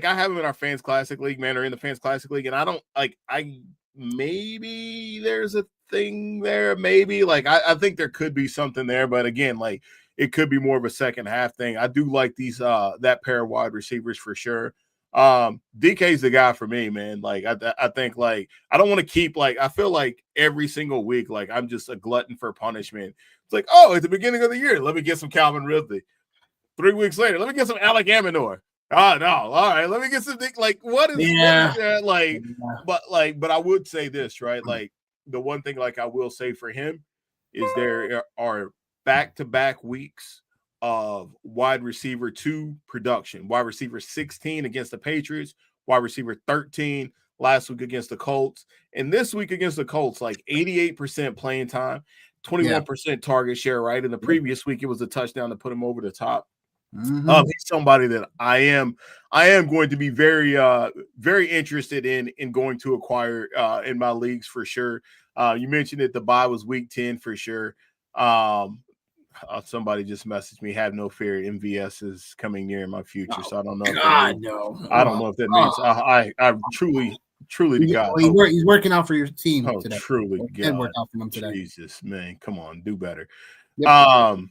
have him in our Fans Classic League, man, or in the Fans Classic League, and I don't maybe there's a thing there, maybe I think there could be something there, but again, like it could be more of a second half thing. I do like these that pair of wide receivers for sure. DK's the guy for me, man. Like I think like I don't want to keep I feel like every single week like I'm just a glutton for punishment. It's like, oh, at the beginning of the year, let me get some Calvin Ridley. 3 weeks later, let me get some Alec Amenor. Oh no! All right, let me get some. Like, what is that? Like, but I would say this, right? Like, the one thing, I will say for him, is there are back-to-back weeks of wide receiver 2 production. Wide receiver 16 against the Patriots. Wide receiver 13 last week against the Colts, and this week against the Colts, 88% playing time, 21% target share. Right, in the previous week, it was a touchdown to put him over the top. Mm-hmm. He's somebody that I am going to be very, very interested in going to acquire in my leagues for sure. You mentioned that the bye was week 10 for sure. Somebody just messaged me. Have no fear, MVS is coming near in my future. So I don't know. I don't know if that means I truly to God. He's working out for your team today. Truly, God. Work out for them today. Jesus, man, come on, do better. Yep.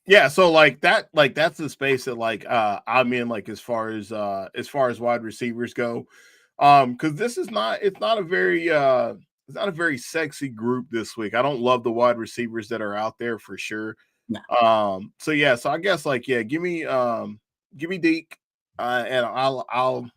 Yeah, so that's the space that I'm in as far as wide receivers go. Because this is not a very sexy group this week. I don't love the wide receivers that are out there for sure. No. So I guess give me Deke, and I'll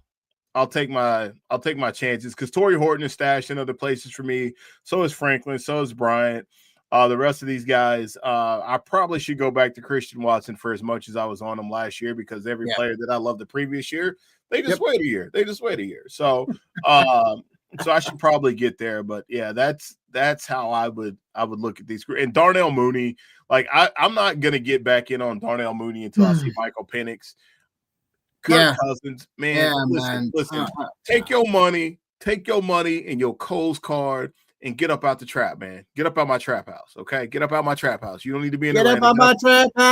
take my chances because Torrey Horton is stashed in other places for me. So is Franklin. So is Bryant. The rest of these guys, I probably should go back to Christian Watson for as much as I was on him last year because every player that I loved the previous year, they just wait a year. So, so I should probably get there. But yeah, that's how I would look at these. And Darnell Mooney, I'm not gonna get back in on Darnell Mooney until I see Michael Penix. Kirk Cousins, man. Listen. Take your money and your Kohl's card and get up out the trap, man. Get up out my trap house, okay? Get up out my trap house. You don't need to be in Get Atlanta. up out my trap Get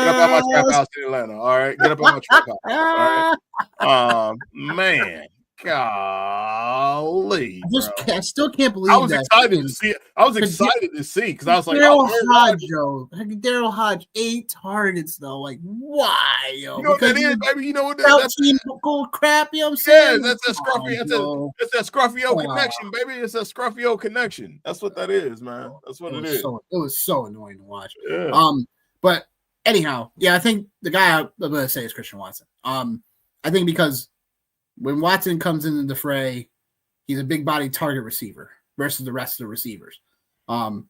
up out my trap house. house in Atlanta, all right? Get up out my trap house, all right? Man, golly, I still can't believe I was that. excited to see it. I was excited to see because I was like, Daryl Hodge, yo. Daryl Hodge, 8 targets, though. Like, why, yo? You know what that is, baby? You know what that's team gold crap, you know what I'm saying? Yeah, that's that scruffy. It's that scruffy connection, baby. It's that scruffy connection. That's what that is, man. That's what it is. It was so annoying to watch. Yeah. But anyhow, yeah, I think the guy I'm gonna say is Christian Watson. I think because when Watson comes into the fray, he's a big body target receiver versus the rest of the receivers. And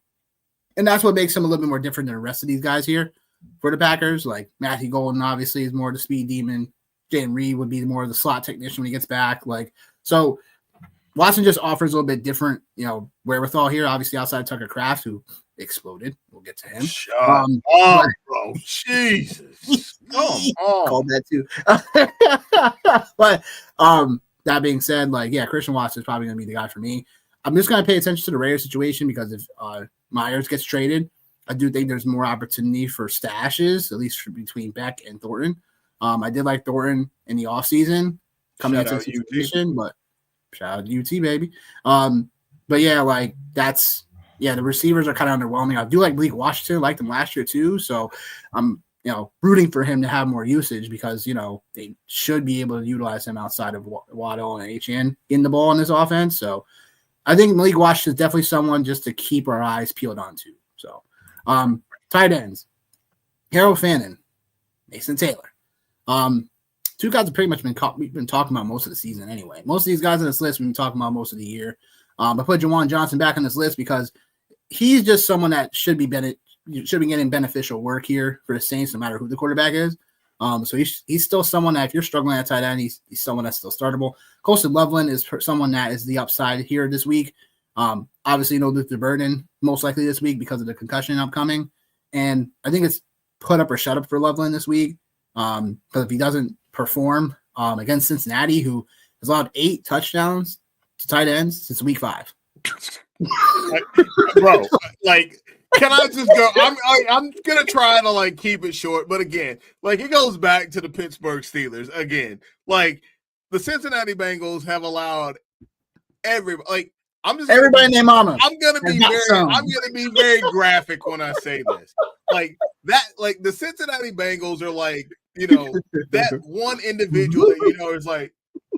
that's what makes him a little bit more different than the rest of these guys here for the Packers. Like Matthew Golden, obviously, is more the speed demon. Jayden Reed would be more of the slot technician when he gets back. So Watson just offers a little bit different, wherewithal here. Obviously, outside of Tucker Kraft, who exploded. We'll get to him. Shut up, bro. Jesus. Come on. Called that too. But that being said, Christian Watson is probably going to be the guy for me. I'm just going to pay attention to the Raiders situation because if Myers gets traded, I do think there's more opportunity for stashes, at least between Beck and Thornton. I did like Thornton in the offseason coming into the situation, but shout out to UT, baby. But yeah, the receivers are kind of underwhelming. I do like Malik Washington, liked him last year too. So I'm, rooting for him to have more usage because, they should be able to utilize him outside of Waddle and HN in the ball in this offense. So I think Malik Washington is definitely someone just to keep our eyes peeled onto. So tight ends, Harold Fannin, Mason Taylor. Two guys have pretty much we've been talking about most of the season anyway. Most of these guys on this list we've been talking about most of the year. I put Juwan Johnson back on this list because he's just someone that should be getting beneficial work here for the Saints, no matter who the quarterback is. So he's still someone that if you're struggling at tight end, he's someone that's still startable. Colston Loveland is someone that is the upside here this week. Obviously, no Luther Burden most likely this week because of the concussion upcoming. And I think it's put up or shut up for Loveland this week. Because if he doesn't perform against Cincinnati, who has allowed 8 touchdowns to tight ends since week 5. Bro, can I just go? I'm gonna try to keep it short, but again, it goes back to the Pittsburgh Steelers again. The Cincinnati Bengals have allowed everybody Everybody named Mama. I'm gonna be very graphic when I say this. The Cincinnati Bengals are that one individual that is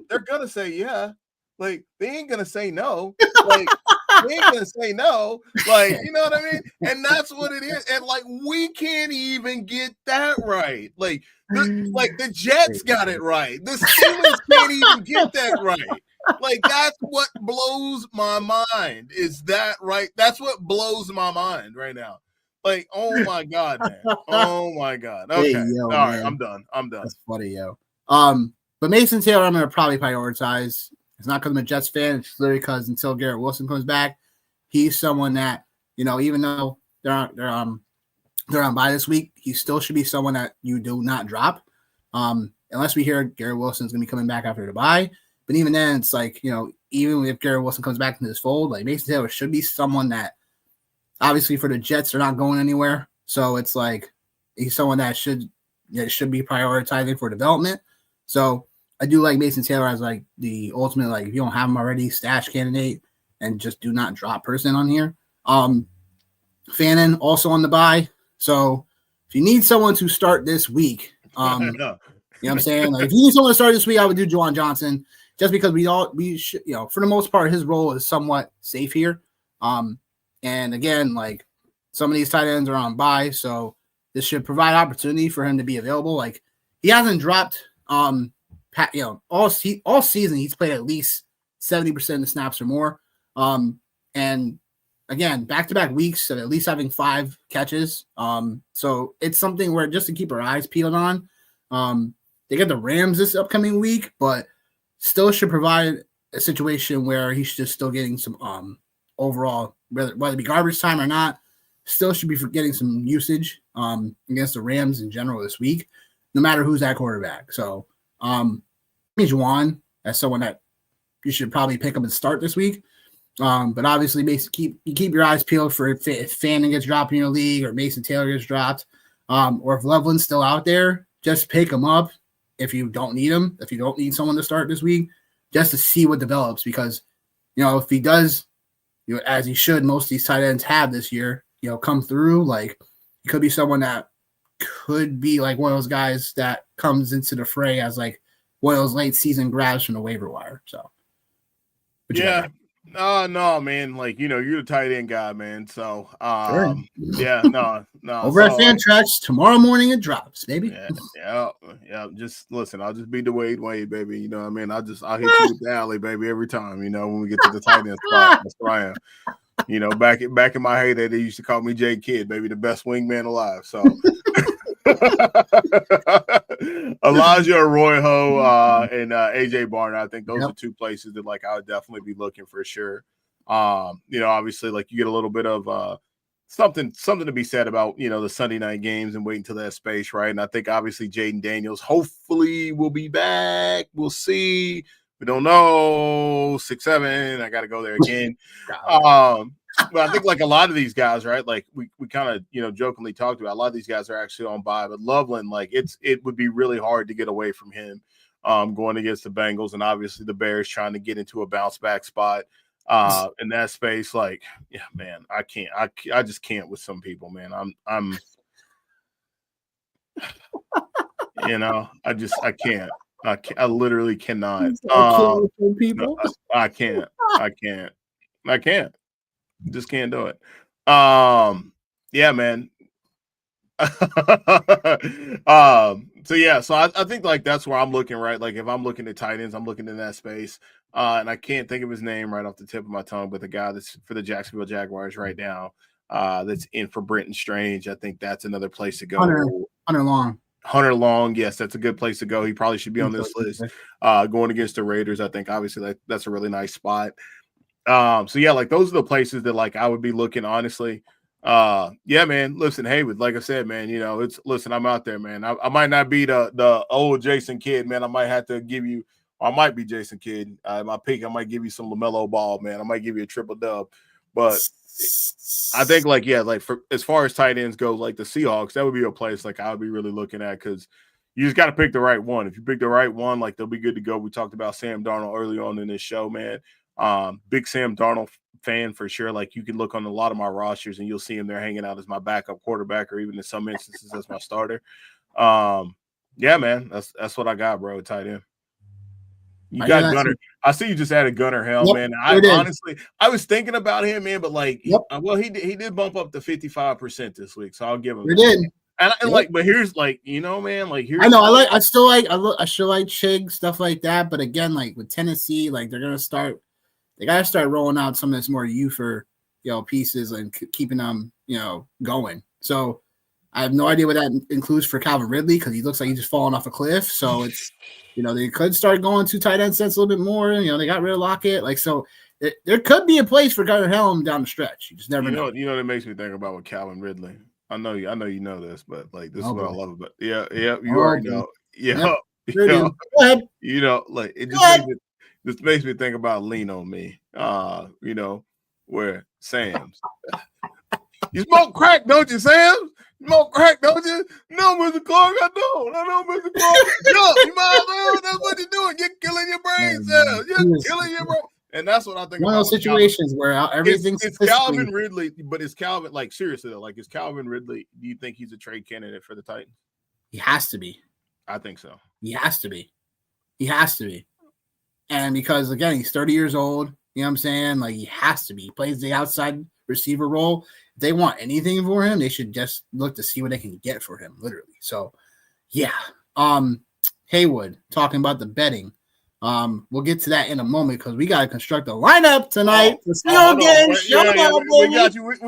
they're gonna say yeah. They ain't gonna say no. They ain't gonna say no. You know what I mean? And that's what it is. And we can't even get that right. The Jets got it right. The Steelers can't even get that right. That's what blows my mind. Is that right? That's what blows my mind right now. Oh my God, man. Oh my God. Okay. Hey, yo, all man. right, I'm done. That's funny, yo. But Mason Taylor, I'm gonna probably prioritize. It's not because I'm a Jets fan. It's literally because until Garrett Wilson comes back, he's someone that, even though they're on bye this week, he still should be someone that you do not drop. Unless we hear Garrett Wilson's going to be coming back after the bye. But even then, it's even if Garrett Wilson comes back into this fold, Mason Taylor should be someone that, obviously for the Jets, they're not going anywhere. So it's he's someone that should be prioritizing for development. So I do like Mason Taylor as the ultimate, if you don't have him already, stash candidate and just do not drop person on here. Fannin also on the bye. So if you need someone to start this week, you know what I'm saying? If you need someone to start this week, I would do Juwan Johnson just because we should, for the most part, his role is somewhat safe here. And again, some of these tight ends are on bye, so this should provide opportunity for him to be available. He hasn't dropped, all season he's played at least 70% of the snaps or more. And again, back-to-back weeks of at least having 5 catches. So it's something where just to keep our eyes peeled on. They get the Rams this upcoming week, but still should provide a situation where he's just still getting some overall, whether it be garbage time or not, still should be getting some usage against the Rams in general this week, no matter who's at quarterback. So Juwan as someone that you should probably pick up and start this week. But obviously, Mason, keep your eyes peeled for if Fanning gets dropped in your league or Mason Taylor gets dropped, or if Loveland's still out there, just pick him up if you don't need him. If you don't need someone to start this week, just to see what develops, because if he does, as he should, most of these tight ends have this year, come through. Like, he could be someone that could be like one of those guys that comes into the fray as like one of those late season grabs from the waiver wire. So, yeah. No, man. Like, you're the tight end guy, man. So, sure. Yeah, no. Over at Fantrax tomorrow morning, it drops, baby. Yeah. Just listen. I'll just be the Wade, baby. You know what I mean? I'll hit you with the alley, baby, every time. When we get to the tight end spot, that's where I am. Back in my heyday, they used to call me J Kidd, baby, the best wingman alive. So. Elijah Arroyo and AJ Barner, I think those are two places that like I would definitely be looking for sure. Obviously, like you get a little bit of something to be said about the Sunday night games and waiting until that space, right? And I think obviously Jaden Daniels hopefully will be back. We'll see. We don't know. 6'7". I got to go there again. But I think like a lot of these guys, right? Like we kind of jokingly talked about, a lot of these guys are actually on bye. But Loveland, like it would be really hard to get away from him going against the Bengals, and obviously the Bears trying to get into a bounce back spot in that space. Like, yeah, man, I can't. I just can't with some people, man. I'm I can't. I literally cannot. People. No, I can't. Just can't do it. Yeah, man. So I think like that's where I'm looking, right? Like if I'm looking at tight ends, I'm looking in that space. And I can't think of his name right off the tip of my tongue, but the guy that's for the Jacksonville Jaguars right now, that's in for Brenton Strange. I think that's another place to go. Hunter Long, yes, that's a good place to go. He probably should be on this list. Going against the Raiders, I think obviously that's a really nice spot. So yeah, like those are the places that like I would be looking, honestly. Yeah, man. Listen, Haywood, like I said, man, I'm out there, man. I might not be the old Jason Kidd, man. I might have to give you, or I might be Jason Kidd. My pick, I might give you some LaMelo Ball, man. I might give you a triple dub. But I think like, yeah, like for as far as tight ends go, like the Seahawks, that would be a place like I would be really looking at, because you just got to pick the right one. If you pick the right one, like they'll be good to go. We talked about Sam Darnold early on in this show, man. Big Sam Darnold fan for sure. Like you can look on a lot of my rosters and you'll see him there hanging out as my backup quarterback, or even in some instances as my starter. Yeah, man, that's what I got, bro. Tight end. You got Gunnar. I see you just added Gunnar Hell, man. I honestly, I was thinking about him, man, but like, he did bump up to 55% this week, so I'll give him. He did. And like, but here's like, man, like here's. I still like Chig, stuff like that. But again, like with Tennessee, like they gotta start rolling out some of this more for pieces and keeping them going. So I have no idea what that includes for Calvin Ridley, because he looks like he's just falling off a cliff. So it's they could start going to tight end sets a little bit more. They got rid of Lockett, like so. There could be a place for Gunnar Helm down the stretch. You just never know. That makes me think about with Calvin Ridley. I know you know this, but like this is what I love about. Yeah, you already know. Yeah, Go ahead. Like it just makes me think about Lean on Me. Where Sam's. You smoke crack, don't you, Sam? Smoke crack, don't you? No, Mr. Clark, I don't. I know, Mr. Clark. You might as well. That's what you're doing. You're killing your brain cells. You're killing your brain. And that's what I think. One of those situations where everything's it's Calvin Ridley, but it's Calvin, like seriously though, like is Calvin Ridley, do you think he's a trade candidate for the Titans? He has to be. I think so. He has to be. And because again, he's 30 years old, you know what I'm saying? Like he has to be. He plays the outside receiver role. If they want anything for him, they should just look to see what they can get for him, literally. So yeah. Haywood, talking about the betting. We'll get to that in a moment because we got to construct a lineup tonight. We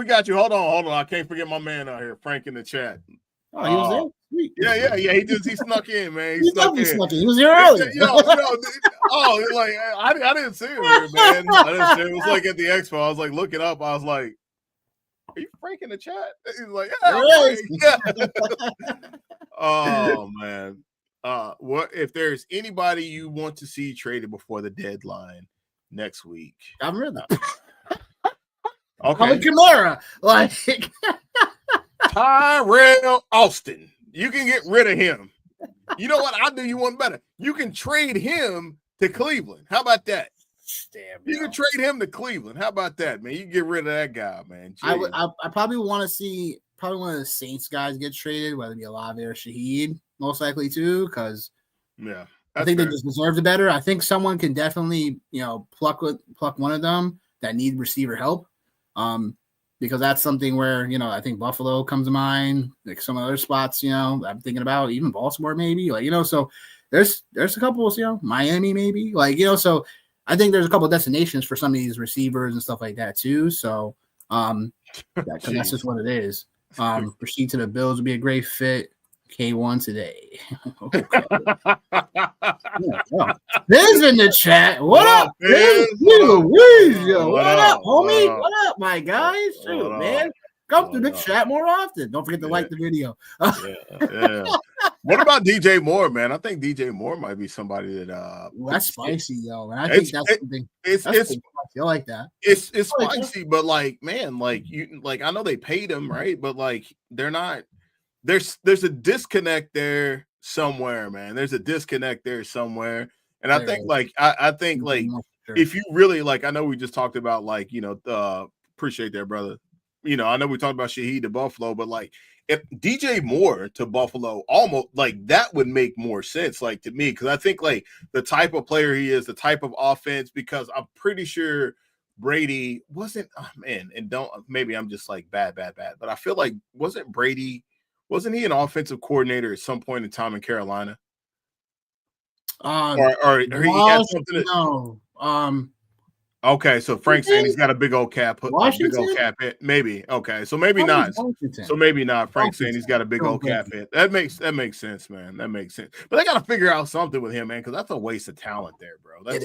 got you. Hold on. I can't forget my man out here, Frank, in the chat. Oh, he was there. Sweet. Yeah. He snuck in, man. He snuck in. He was here earlier. I didn't see him here, man. It was like at the expo. I was like looking up. I was like, "Are you Frank in the chat?" He's like, "Yeah." Oh man. What if there's anybody you want to see traded before the deadline next week? I'm ready. Okay. Kamara. Like Tyrell Austin. You can get rid of him. You know what? I'll do you one better. You can trade him to Cleveland. How about that? damn, You can trade him to Cleveland. How about that, man? You can get rid of that guy, man. I probably want to see one of the Saints guys get traded, whether it be Olave or Shaheed, most likely too, because I think they just deserve it better. I think someone can definitely, pluck one of them that need receiver help. Because that's something where, I think Buffalo comes to mind, like some other spots, I'm thinking about, even Baltimore maybe, so there's a couple, Miami maybe, so I think there's a couple of destinations for some of these receivers and stuff like that too. So because that's just what it is. Proceed to the Bills would be a great fit. K1 today. Biz in the chat. What up, Biz? What up, homie? What up, my guys? Shoot, man. Come through the chat more often. Don't forget to like the video. What about DJ Moore, man? I think DJ Moore might be somebody that that's spicy, yo. And I think that's something. It's spicy. I like that. It's spicy, but man, I know they paid him, right? But they're not. There's a disconnect there somewhere, man. There's a disconnect there somewhere. And I think I think if you really I know we just talked about appreciate that, brother. I know we talked about Shaheed to Buffalo, but if DJ Moore to Buffalo, almost that would make more sense to me, because I think the type of player he is, the type of offense, because I'm pretty sure Brady wasn't maybe I'm just bad, but I feel wasn't he an offensive coordinator at some point in time in Carolina? Or he had something okay, so Frank's saying he's got a big old cap. Hit. Maybe. Okay, so maybe not. So maybe not. Frank's saying he's got a big old cap hit. That makes sense, man. That makes sense. But I got to figure out something with him, man, because that's a waste of talent there, bro. That's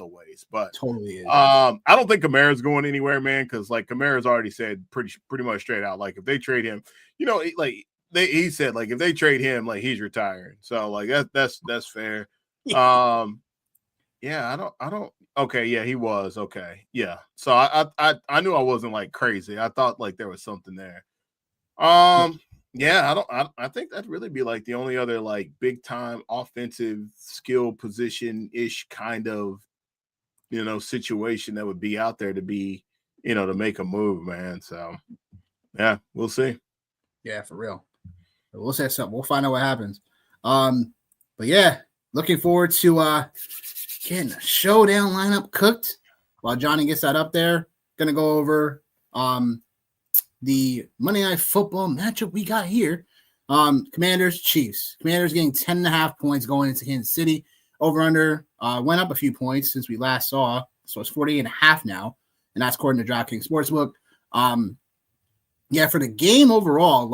a waste. But totally is. I don't think Kamara's going anywhere, man, because Kamara's already said pretty much straight out, if they trade him, he said if they trade him, he's retiring. So that's fair. Yeah, I don't. Okay, yeah, he was. Okay, yeah. So I knew I wasn't crazy. I thought there was something there. Yeah, I think that'd really be the only other big time offensive skill position ish kind of situation that would be out there to be to make a move, man. So yeah, we'll see. Yeah, for real. We'll say something. We'll find out what happens. But yeah, looking forward to getting a showdown lineup cooked while Johnny gets that up there. Gonna go over the Monday Night Football matchup we got here. Commanders, Chiefs. Commanders getting 10.5 points going into Kansas City. Over under went up a few points since we last saw. So it's 48.5 now. And that's according to DraftKings Sportsbook. Yeah, for the game overall,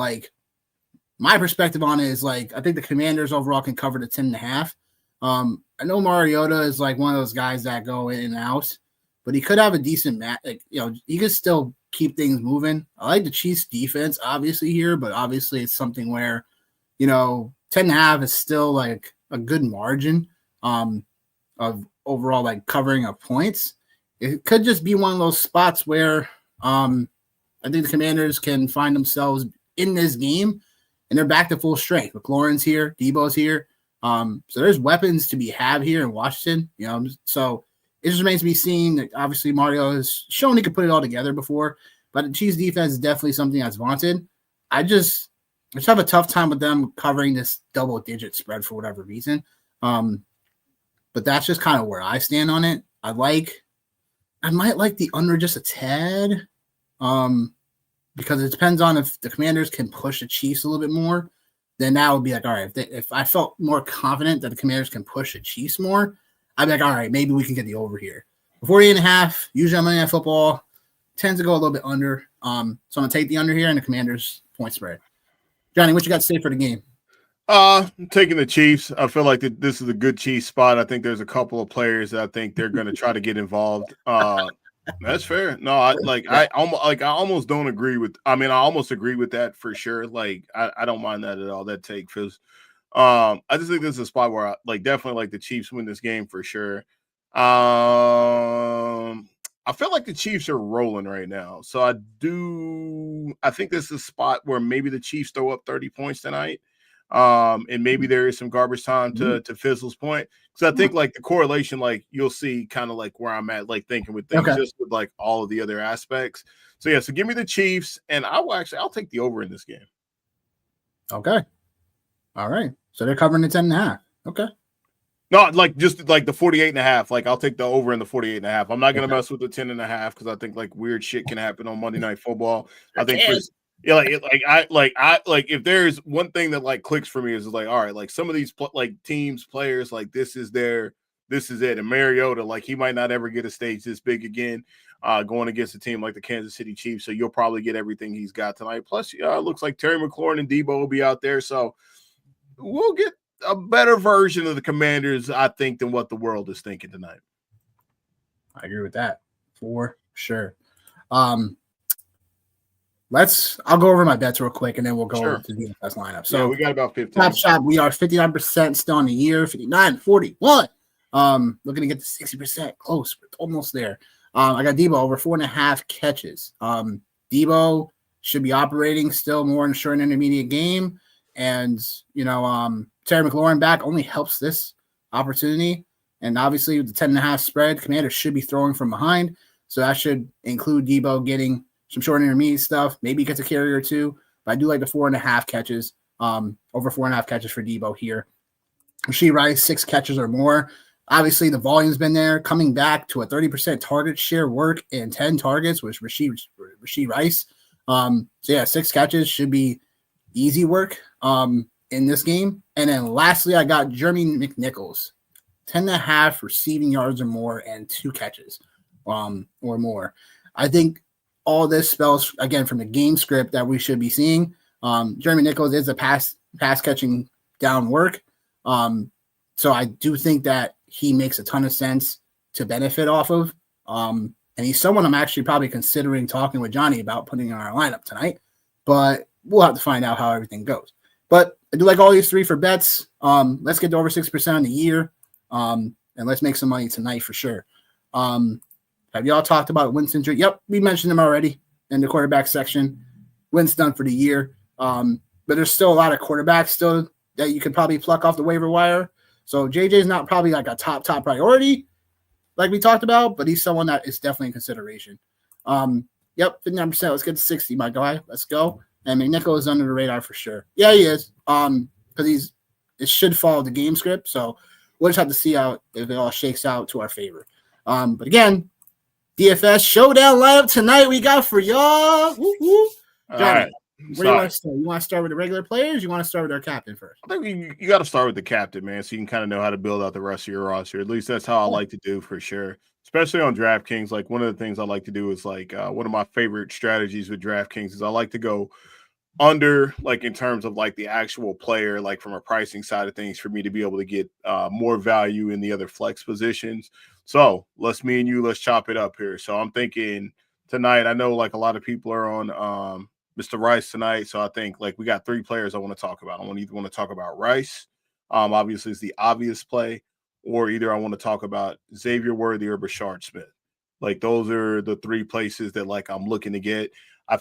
my perspective on it is I think the Commanders overall can cover the 10.5. I know Mariota is one of those guys that go in and out, but he could have a decent match. He could still keep things moving. I like the Chiefs defense, obviously, here, but obviously it's something where, 10.5 is still a good margin of overall covering of points. It could just be one of those spots where I think the Commanders can find themselves in this game and they're back to full strength. McLaurin's here, Debo's here. So there's weapons to be had here in Washington, so it just remains to be seen. Obviously, Mario has shown he could put it all together before, but the Chiefs defense is definitely something that's vaunted. I just have a tough time with them covering this double-digit spread for whatever reason. But that's just kind of where I stand on it. I might like the under just a tad, because it depends on if the Commanders can push the Chiefs a little bit more. Then that would be all right. If I felt more confident that the Commanders can push the Chiefs more, I'd be all right, maybe we can get the over here. 48.5, usually on Monday Night Football, tends to go a little bit under. So I'm going to take the under here and the Commanders point spread. Johnny, what you got to say for the game? I'm taking the Chiefs. I feel this is a good Chiefs spot. I think there's a couple of players that I think they're going to try to get involved. That's fair. No, I almost don't agree with. I almost agree with that for sure. I don't mind that at all. That take, because I just think this is a spot where I definitely the Chiefs win this game for sure. I feel like the Chiefs are rolling right now. So I think this is a spot where maybe the Chiefs throw up 30 points tonight. And maybe there is some garbage time to Fizzle's point. Because I think like the correlation, like you'll see kind of like where I'm at, like thinking with things just with like all of the other aspects. So yeah, so give me the Chiefs, and I'll take the over in this game. Okay. All right. So they're covering the 10.5. Okay. No, like just like the 48.5. Like I'll take the over in the 48.5. I'm not gonna mess with the 10.5 because I think like weird shit can happen on Monday Night Football. I think if there's one thing that like clicks for me is like, all right, like some of these like teams, players, like this is it. And Mariota, like he might not ever get a stage this big again, going against a team like the Kansas City Chiefs. So you'll probably get everything he's got tonight. Plus, it looks like Terry McLaurin and Debo will be out there, so we'll get a better version of the Commanders, I think, than what the world is thinking tonight. I agree with that for sure. I'll go over my bets real quick, and then we'll go over to the DFS lineup. So we got about 15. Top shop, we are 59% still on the year, 59-41. Looking to get to 60%, close, we're almost there. I got Debo over 4.5 catches. Debo should be operating still more in short and intermediate game, and Terry McLaurin back only helps this opportunity. And obviously with the 10.5 spread, Commanders should be throwing from behind. So that should include Debo getting some short and intermediate stuff. Maybe he gets a carry or two. But I do like the 4.5 catches, over 4.5 catches for Debo here. Rashee Rice, 6 catches or more. Obviously the volume's been there. Coming back to a 30% target share work and 10 targets was Rashee Rice. So yeah, 6 catches should be easy work in this game. And then lastly, I got Jeremy McNichols, 10.5 receiving yards or more and 2 catches or more. I think all this spells, again, from the game script that we should be seeing. Jeremy Nichols is a pass catching down work. So I do think that he makes a ton of sense to benefit off of. And he's someone I'm actually probably considering talking with Johnny about putting in our lineup tonight. But we'll have to find out how everything goes. But I do like all these 3 for bets. Let's get to over 6% on the year. And let's make some money tonight for sure. Have y'all talked about Winston? Yep, we mentioned him already in the quarterback section. Wins done for the year. But there's still a lot of quarterbacks still that you could probably pluck off the waiver wire. So JJ's not probably like a top priority, like we talked about, but he's someone that is definitely in consideration. Yep, 59%. Let's get to 60, my guy. Let's go. And McNichol is under the radar for sure. Yeah, he is. Because it should follow the game script. So we'll just have to see if it all shakes out to our favor. But again, DFS showdown lineup tonight we got for y'all. Woo-hoo. Johnny, all right. Where do you want to start? You want to start with the regular players? You want to start with our captain first? I think you got to start with the captain, man, so you can kind of know how to build out the rest of your roster. At least that's how I like to do for sure, especially on DraftKings. Like one of the things I like to do is like one of my favorite strategies with DraftKings is I like to go under, like in terms of like the actual player, like from a pricing side of things, for me to be able to get more value in the other flex positions. So let's chop it up here. So I'm thinking tonight, I know like a lot of people are on Mr. Rice tonight. So I think like we got 3 players I want to talk about. I want to talk about Rice. Obviously it's the obvious play, or either I want to talk about Xavier Worthy or Brashard Smith. Like those are the 3 places that like I'm looking to get.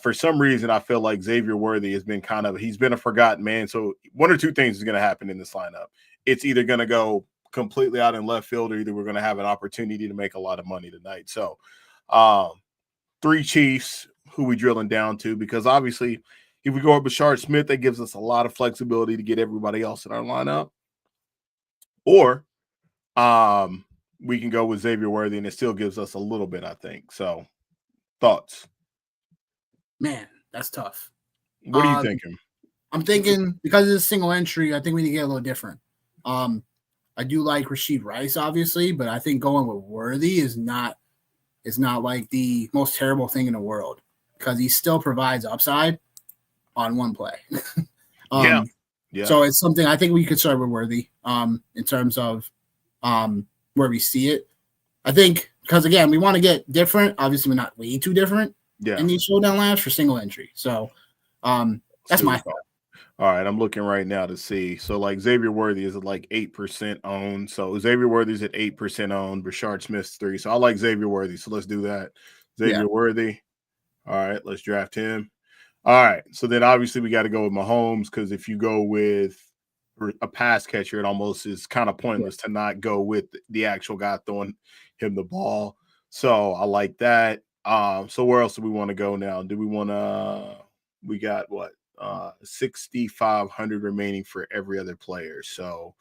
For some reason, I feel like Xavier Worthy has been he's been a forgotten man. So one or 2 things is going to happen in this lineup. It's either going to go completely out in left field, or either we're going to have an opportunity to make a lot of money tonight. So 3 Chiefs, who we drilling down to, because obviously if we go with Brashard Smith, that gives us a lot of flexibility to get everybody else in our lineup. Or we can go with Xavier Worthy, and it still gives us a little bit, I think. So thoughts? Man, that's tough. What are you thinking? I'm thinking because it's a single entry, I think we need to get a little different. I do like Rashee Rice, obviously, but I think going with Worthy is not like the most terrible thing in the world, because he still provides upside on one play. Yeah. So it's something I think we could start with Worthy in terms of where we see it. I think because, again, we want to get different. Obviously, we're not way too different in these showdown labs for single entry. So that's my thought. All right, I'm looking right now to see. So like Xavier Worthy is at like 8% owned. So Xavier Worthy's at 8% owned. Brashard Smith's 3. So I like Xavier Worthy. So let's do that. Xavier Worthy. All right, let's draft him. All right. So then obviously we got to go with Mahomes, because if you go with a pass catcher, it almost is kind of pointless to not go with the actual guy throwing him the ball. So I like that. So where else do we want to go now? Do we want to? We got what? 6,500 remaining for every other player. So,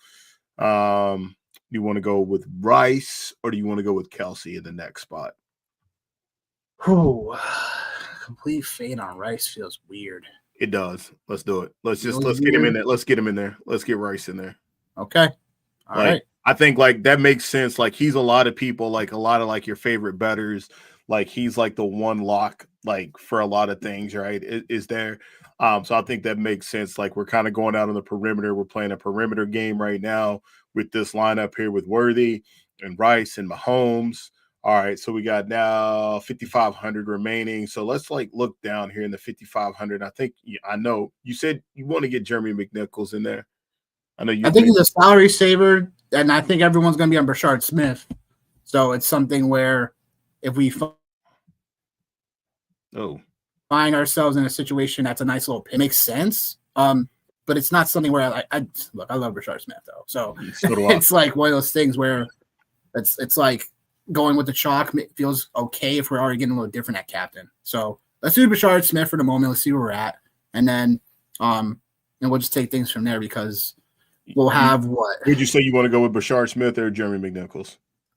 do you want to go with Rice or do you want to go with Kelsey in the next spot? Ooh, complete fade on Rice feels weird. It does. Let's do it. Let's get him in there. Let's get him in there. Let's get Rice in there. Okay. All right. I think like that makes sense. Like he's a lot of people, like a lot of like your favorite bettors. Like he's like the one lock, like for a lot of things, right? Is there. So I think that makes sense. Like we're kind of going out on the perimeter. We're playing a perimeter game right now with this lineup here with Worthy and Rice and Mahomes. All right, so we got now 5,500 remaining. So let's like look down here in the 5,500. I know you said you want to get Jeremy McNichols in there. I think he's a salary saver, and I think everyone's going to be on Brashard Smith. So it's something where if we find ourselves in a situation that's a nice little, it makes sense. But it's not something where I love Brashard Smith though. So it's like one of those things where it's like going with the chalk feels okay if we're already getting a little different at captain. So let's do Brashard Smith for the moment. Let's see where we're at, and then and we'll just take things from there because we'll have what? Would you say you want to go with Brashard Smith or Jeremy McNichols?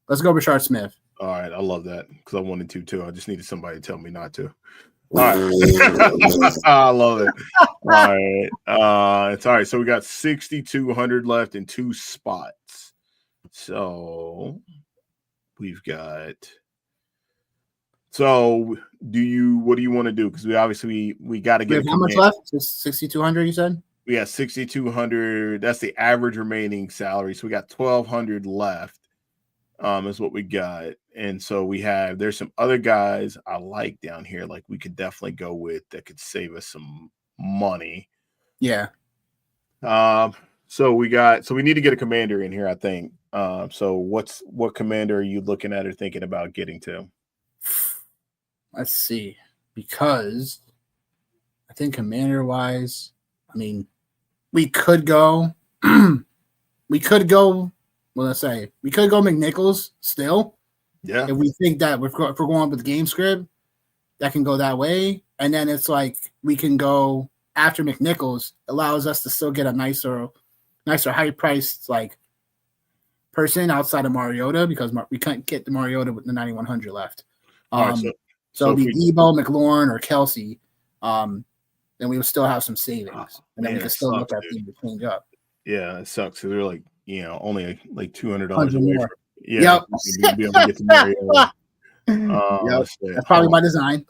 Let's go Brashard Smith. All right, I love that because I wanted to too. I just needed somebody to tell me not to. All right. I love it. All right. It's all right. So we got 6,200 left in 2 spots. So we've got. So what do you want to do? Because we got to get how much left? 6,200, you said? Yeah, 6,200. That's the average remaining salary. So we got 1,200 left. Is what we got. And so there's some other guys I like down here, like we could definitely go with that could save us some money. Yeah. So we need to get a commander in here, I think. So what commander are you looking at or thinking about getting to? Let's see. Because I think commander wise, I mean, we could go McNichols still. Yeah. If we think that if we're going with the game script, that can go that way. And then it's like we can go after McNichols, allows us to still get a nicer high priced like person outside of Mariota because we can't get the Mariota with the 9,100 left. So it'd be Debo, McLaurin, or Kelsey. Then we would still have some savings. And then we can still look at things to change up. Yeah, it sucks because they're like, only like $200 away from Yep. Be able to get to Mariota. That's probably by design.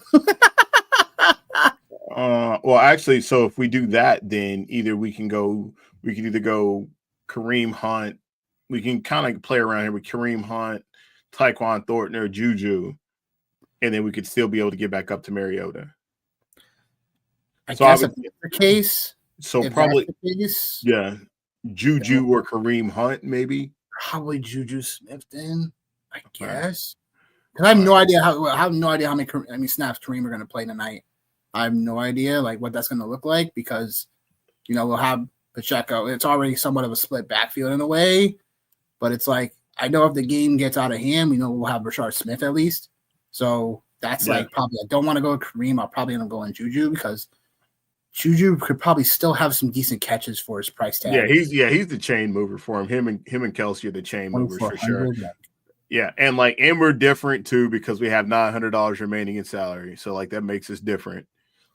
Well, actually, so if we do that, then we can either go Kareem Hunt. We can kind of play around here with Kareem Hunt, Tyquan Thornton, or Juju, and then we could still be able to get back up to Mariota. I guess if that's the case. So probably, Juju or Kareem Hunt, maybe. Probably Juju Smith then, I guess. Because I have no idea how many snaps Kareem are going to play tonight. I have no idea like what that's going to look like because we'll have Pacheco. It's already somewhat of a split backfield in a way, but it's like I know if the game gets out of hand, we'll have Brashard Smith at least. So that's like probably I don't want to go with Kareem. I'll probably end up going Juju because Juju could probably still have some decent catches for his price tag. Yeah, he's the chain mover for him. Him and Kelsey are the chain movers for sure. Yeah, and we're different too because we have $900 remaining in salary. So like that makes us different,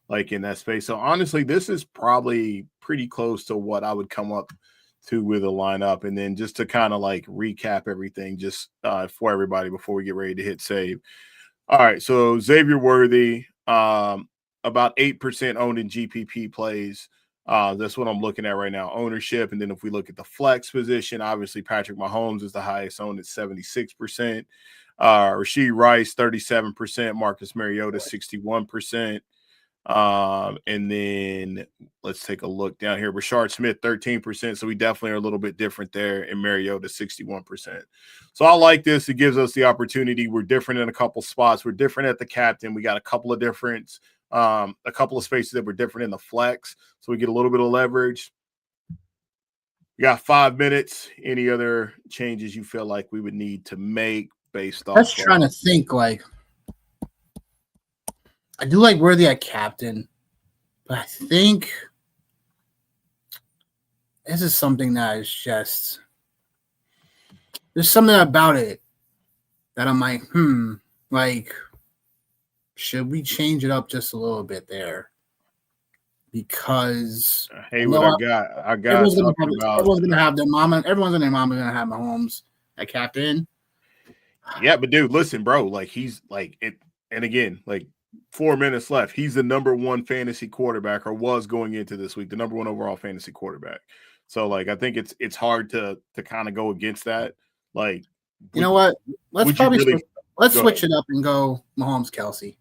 like in that space. So honestly, this is probably pretty close to what I would come up to with a lineup. And then just to kind of like recap everything, just for everybody before we get ready to hit save. All right, so Xavier Worthy, about 8% owned in GPP plays. That's what I'm looking at right now, ownership. And then if we look at the flex position, obviously Patrick Mahomes is the highest owned at 76%. Rashee Rice, 37%. Marcus Mariota, 61%. And then let's take a look down here. Rashard Smith, 13%. So we definitely are a little bit different there. And Mariota, 61%. So I like this. It gives us the opportunity. We're different in a couple spots. We're different at the captain. We got a couple of different, a couple of spaces that were different in the flex. So we get a little bit of leverage. We got 5 minutes. Any other changes you feel like we would need to make based off? I was trying to think, like, I do like Worthy at captain, but I think this is something that is just there's something about it that I'm like, like, should we change it up just a little bit there? Because hey, what I got everyone's gonna have their mama. Everyone's and their mama gonna have Mahomes at captain. Yeah, but dude, listen, bro. Like he's like it, and again, like 4 minutes left. He's the number one fantasy quarterback, or was going into this week, the number one overall fantasy quarterback. So, like, I think it's hard to kind of go against that. Like, you know what? Let's switch it up and go Mahomes Kelsey.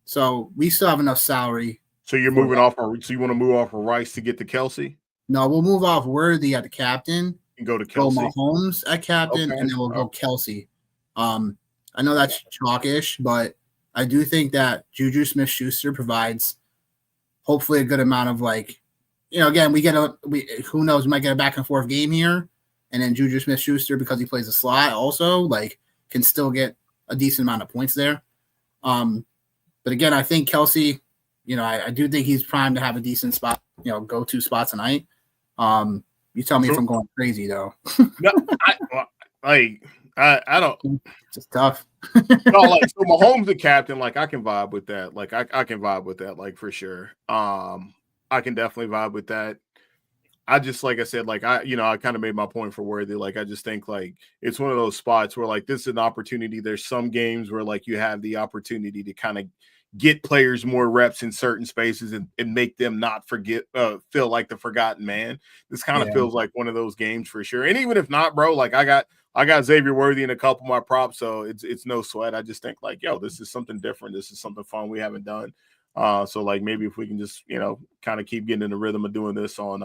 So we still have enough salary. So you're moving off. So you want to move off of Rice to get to Kelsey? No, we'll move off Worthy at the captain. And go to Kelsey. Go Mahomes at captain, and then we'll go Kelsey. I know that's chalkish, but I do think that Juju Smith-Schuster provides hopefully a good amount of, like, again, who knows, we might get a back and forth game here, and then Juju Smith-Schuster, because he plays a slot also, like, can still get a decent amount of points there. But again, I think Kelsey, I do think he's primed to have a decent spot, go-to spot tonight. You tell me if I'm going crazy, though. No, I don't. It's just tough. No, like, so Mahomes the captain, like, I can vibe with that. Like, I can vibe with that, like, for sure. I can definitely vibe with that. I just, like I said, like, I kind of made my point for Worthy. Like, I just think, like, it's one of those spots where, like, this is an opportunity. There's some games where, like, you have the opportunity to kind of get players more reps in certain spaces and make them not feel like the forgotten man. This kind of feels like one of those games for sure. And even if not, bro, like, I got Xavier Worthy in a couple of my props, so it's no sweat. I just think, like, yo, this is something different. This is something fun we haven't done. So, like, maybe if we can just, kind of keep getting in the rhythm of doing this on,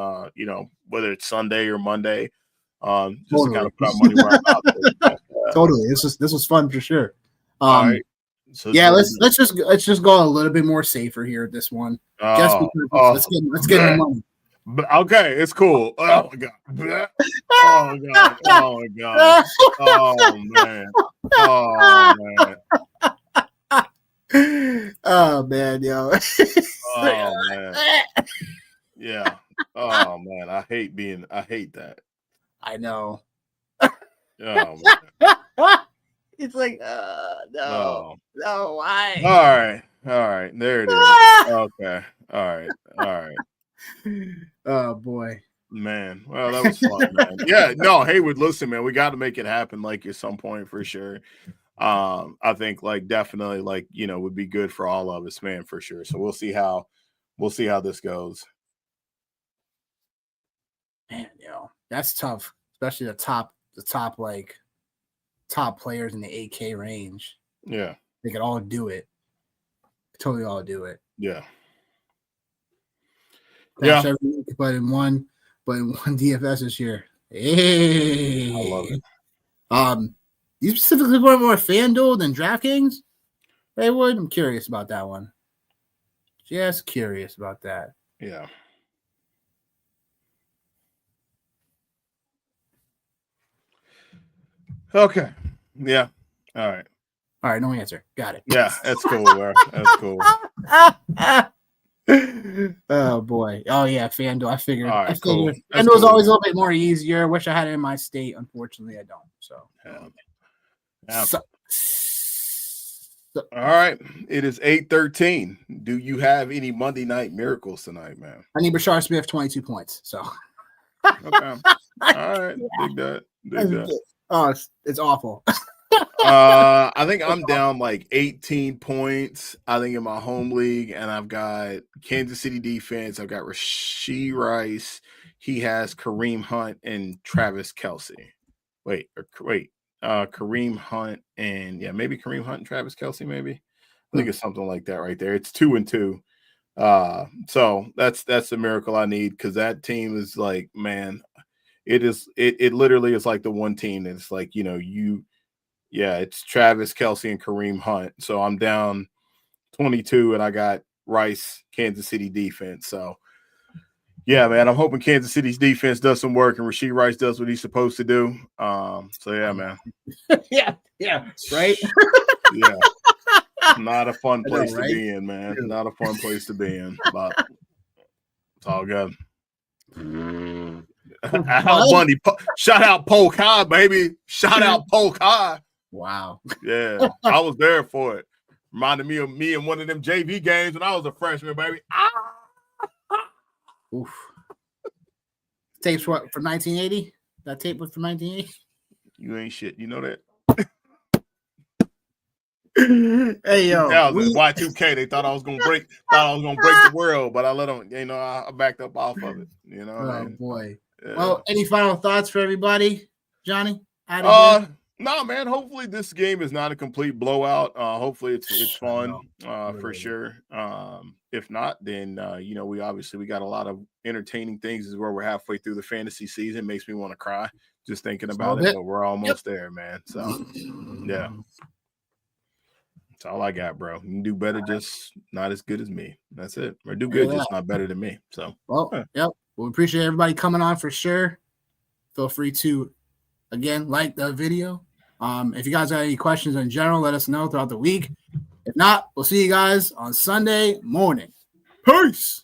whether it's Sunday or Monday, just to kind of put our money where our mouth is. Totally. This was fun for sure. All right. So yeah, let's just go a little bit more safer here at this one. Just because let's get the money. Okay, it's cool. Oh my god. Oh my god. Oh my god. Oh man. Oh man. Oh man, yo. Oh man. Yeah. Oh man. I hate that. I know. Oh man. It's like, no, why? All right. There it is. Okay. All right. Oh boy, man. Well, that was fun, man. Yeah. No, Haywood, listen, man. We got to make it happen, like, at some point for sure. I think, like, definitely, like, would be good for all of us, man, for sure. So we'll see how this goes. Man, that's tough, especially the top players in the 8K range. Yeah. They could all do it. Totally all do it. Yeah. Every week, but in one DFS this year. Hey. I love it. You specifically going more FanDuel than DraftKings? Haywood? I'm curious about that one. Just curious about that. Yeah. Okay. Yeah. All right. No answer. Got it. Yeah, that's cool, bro. That's cool. Oh boy. Oh yeah, FanDuel. I figured. All right, cool. FanDuel was always a little bit more easier. Wish I had it in my state. Unfortunately, I don't. So. Yeah. All right. It is 8:13. Do you have any Monday night miracles tonight, man? I need Rashard Smith 22 points. So. Okay. All right. Dig that. Oh, it's awful. I think I'm down like 18 points. I think in my home league, and I've got Kansas City defense. I've got Rashee Rice. He has Kareem Hunt and Travis Kelce. Kareem Hunt and maybe Kareem Hunt and Travis Kelce. Maybe I think it's something like that right there. It's 2-2. So that's a miracle I need, because that team is like, man, it literally is like the one team that's like, it's Travis Kelce and Kareem Hunt. So I'm down 22 and I got Rice, Kansas City defense. So yeah, man, I'm hoping Kansas City's defense does some work and Rashee Rice does what he's supposed to do. So yeah, man. yeah, right. Yeah. Not a fun place to be in, man. Yeah. Not a fun place to be in, but it's all good. Al Bundy, shout out Polk High, baby. Shout out Polk High. Wow. Yeah, I was there for it. Reminded me of me in one of them JV games when I was a freshman, baby. Oof. Tapes what, from 1980? That tape was from 1980? You ain't shit. You know that? Hey, yo. Y2K, they thought I was gonna break the world, but I let them, I backed up off of it. Oh boy. Yeah. Well, any final thoughts for everybody, Johnny? No, man. Hopefully this game is not a complete blowout. Hopefully it's fun, for sure. If not, then we got a lot of entertaining things. This is where we're halfway through the fantasy season. Makes me want to cry just thinking about it, but we're almost there, man. So yeah. That's all I got, bro. You can do better, just not as good as me. That's it. Or do good, just not better than me. So, Yep. We appreciate everybody coming on for sure. Feel free to, again, like the video. If you guys have any questions in general, let us know throughout the week. If not, we'll see you guys on Sunday morning. Peace.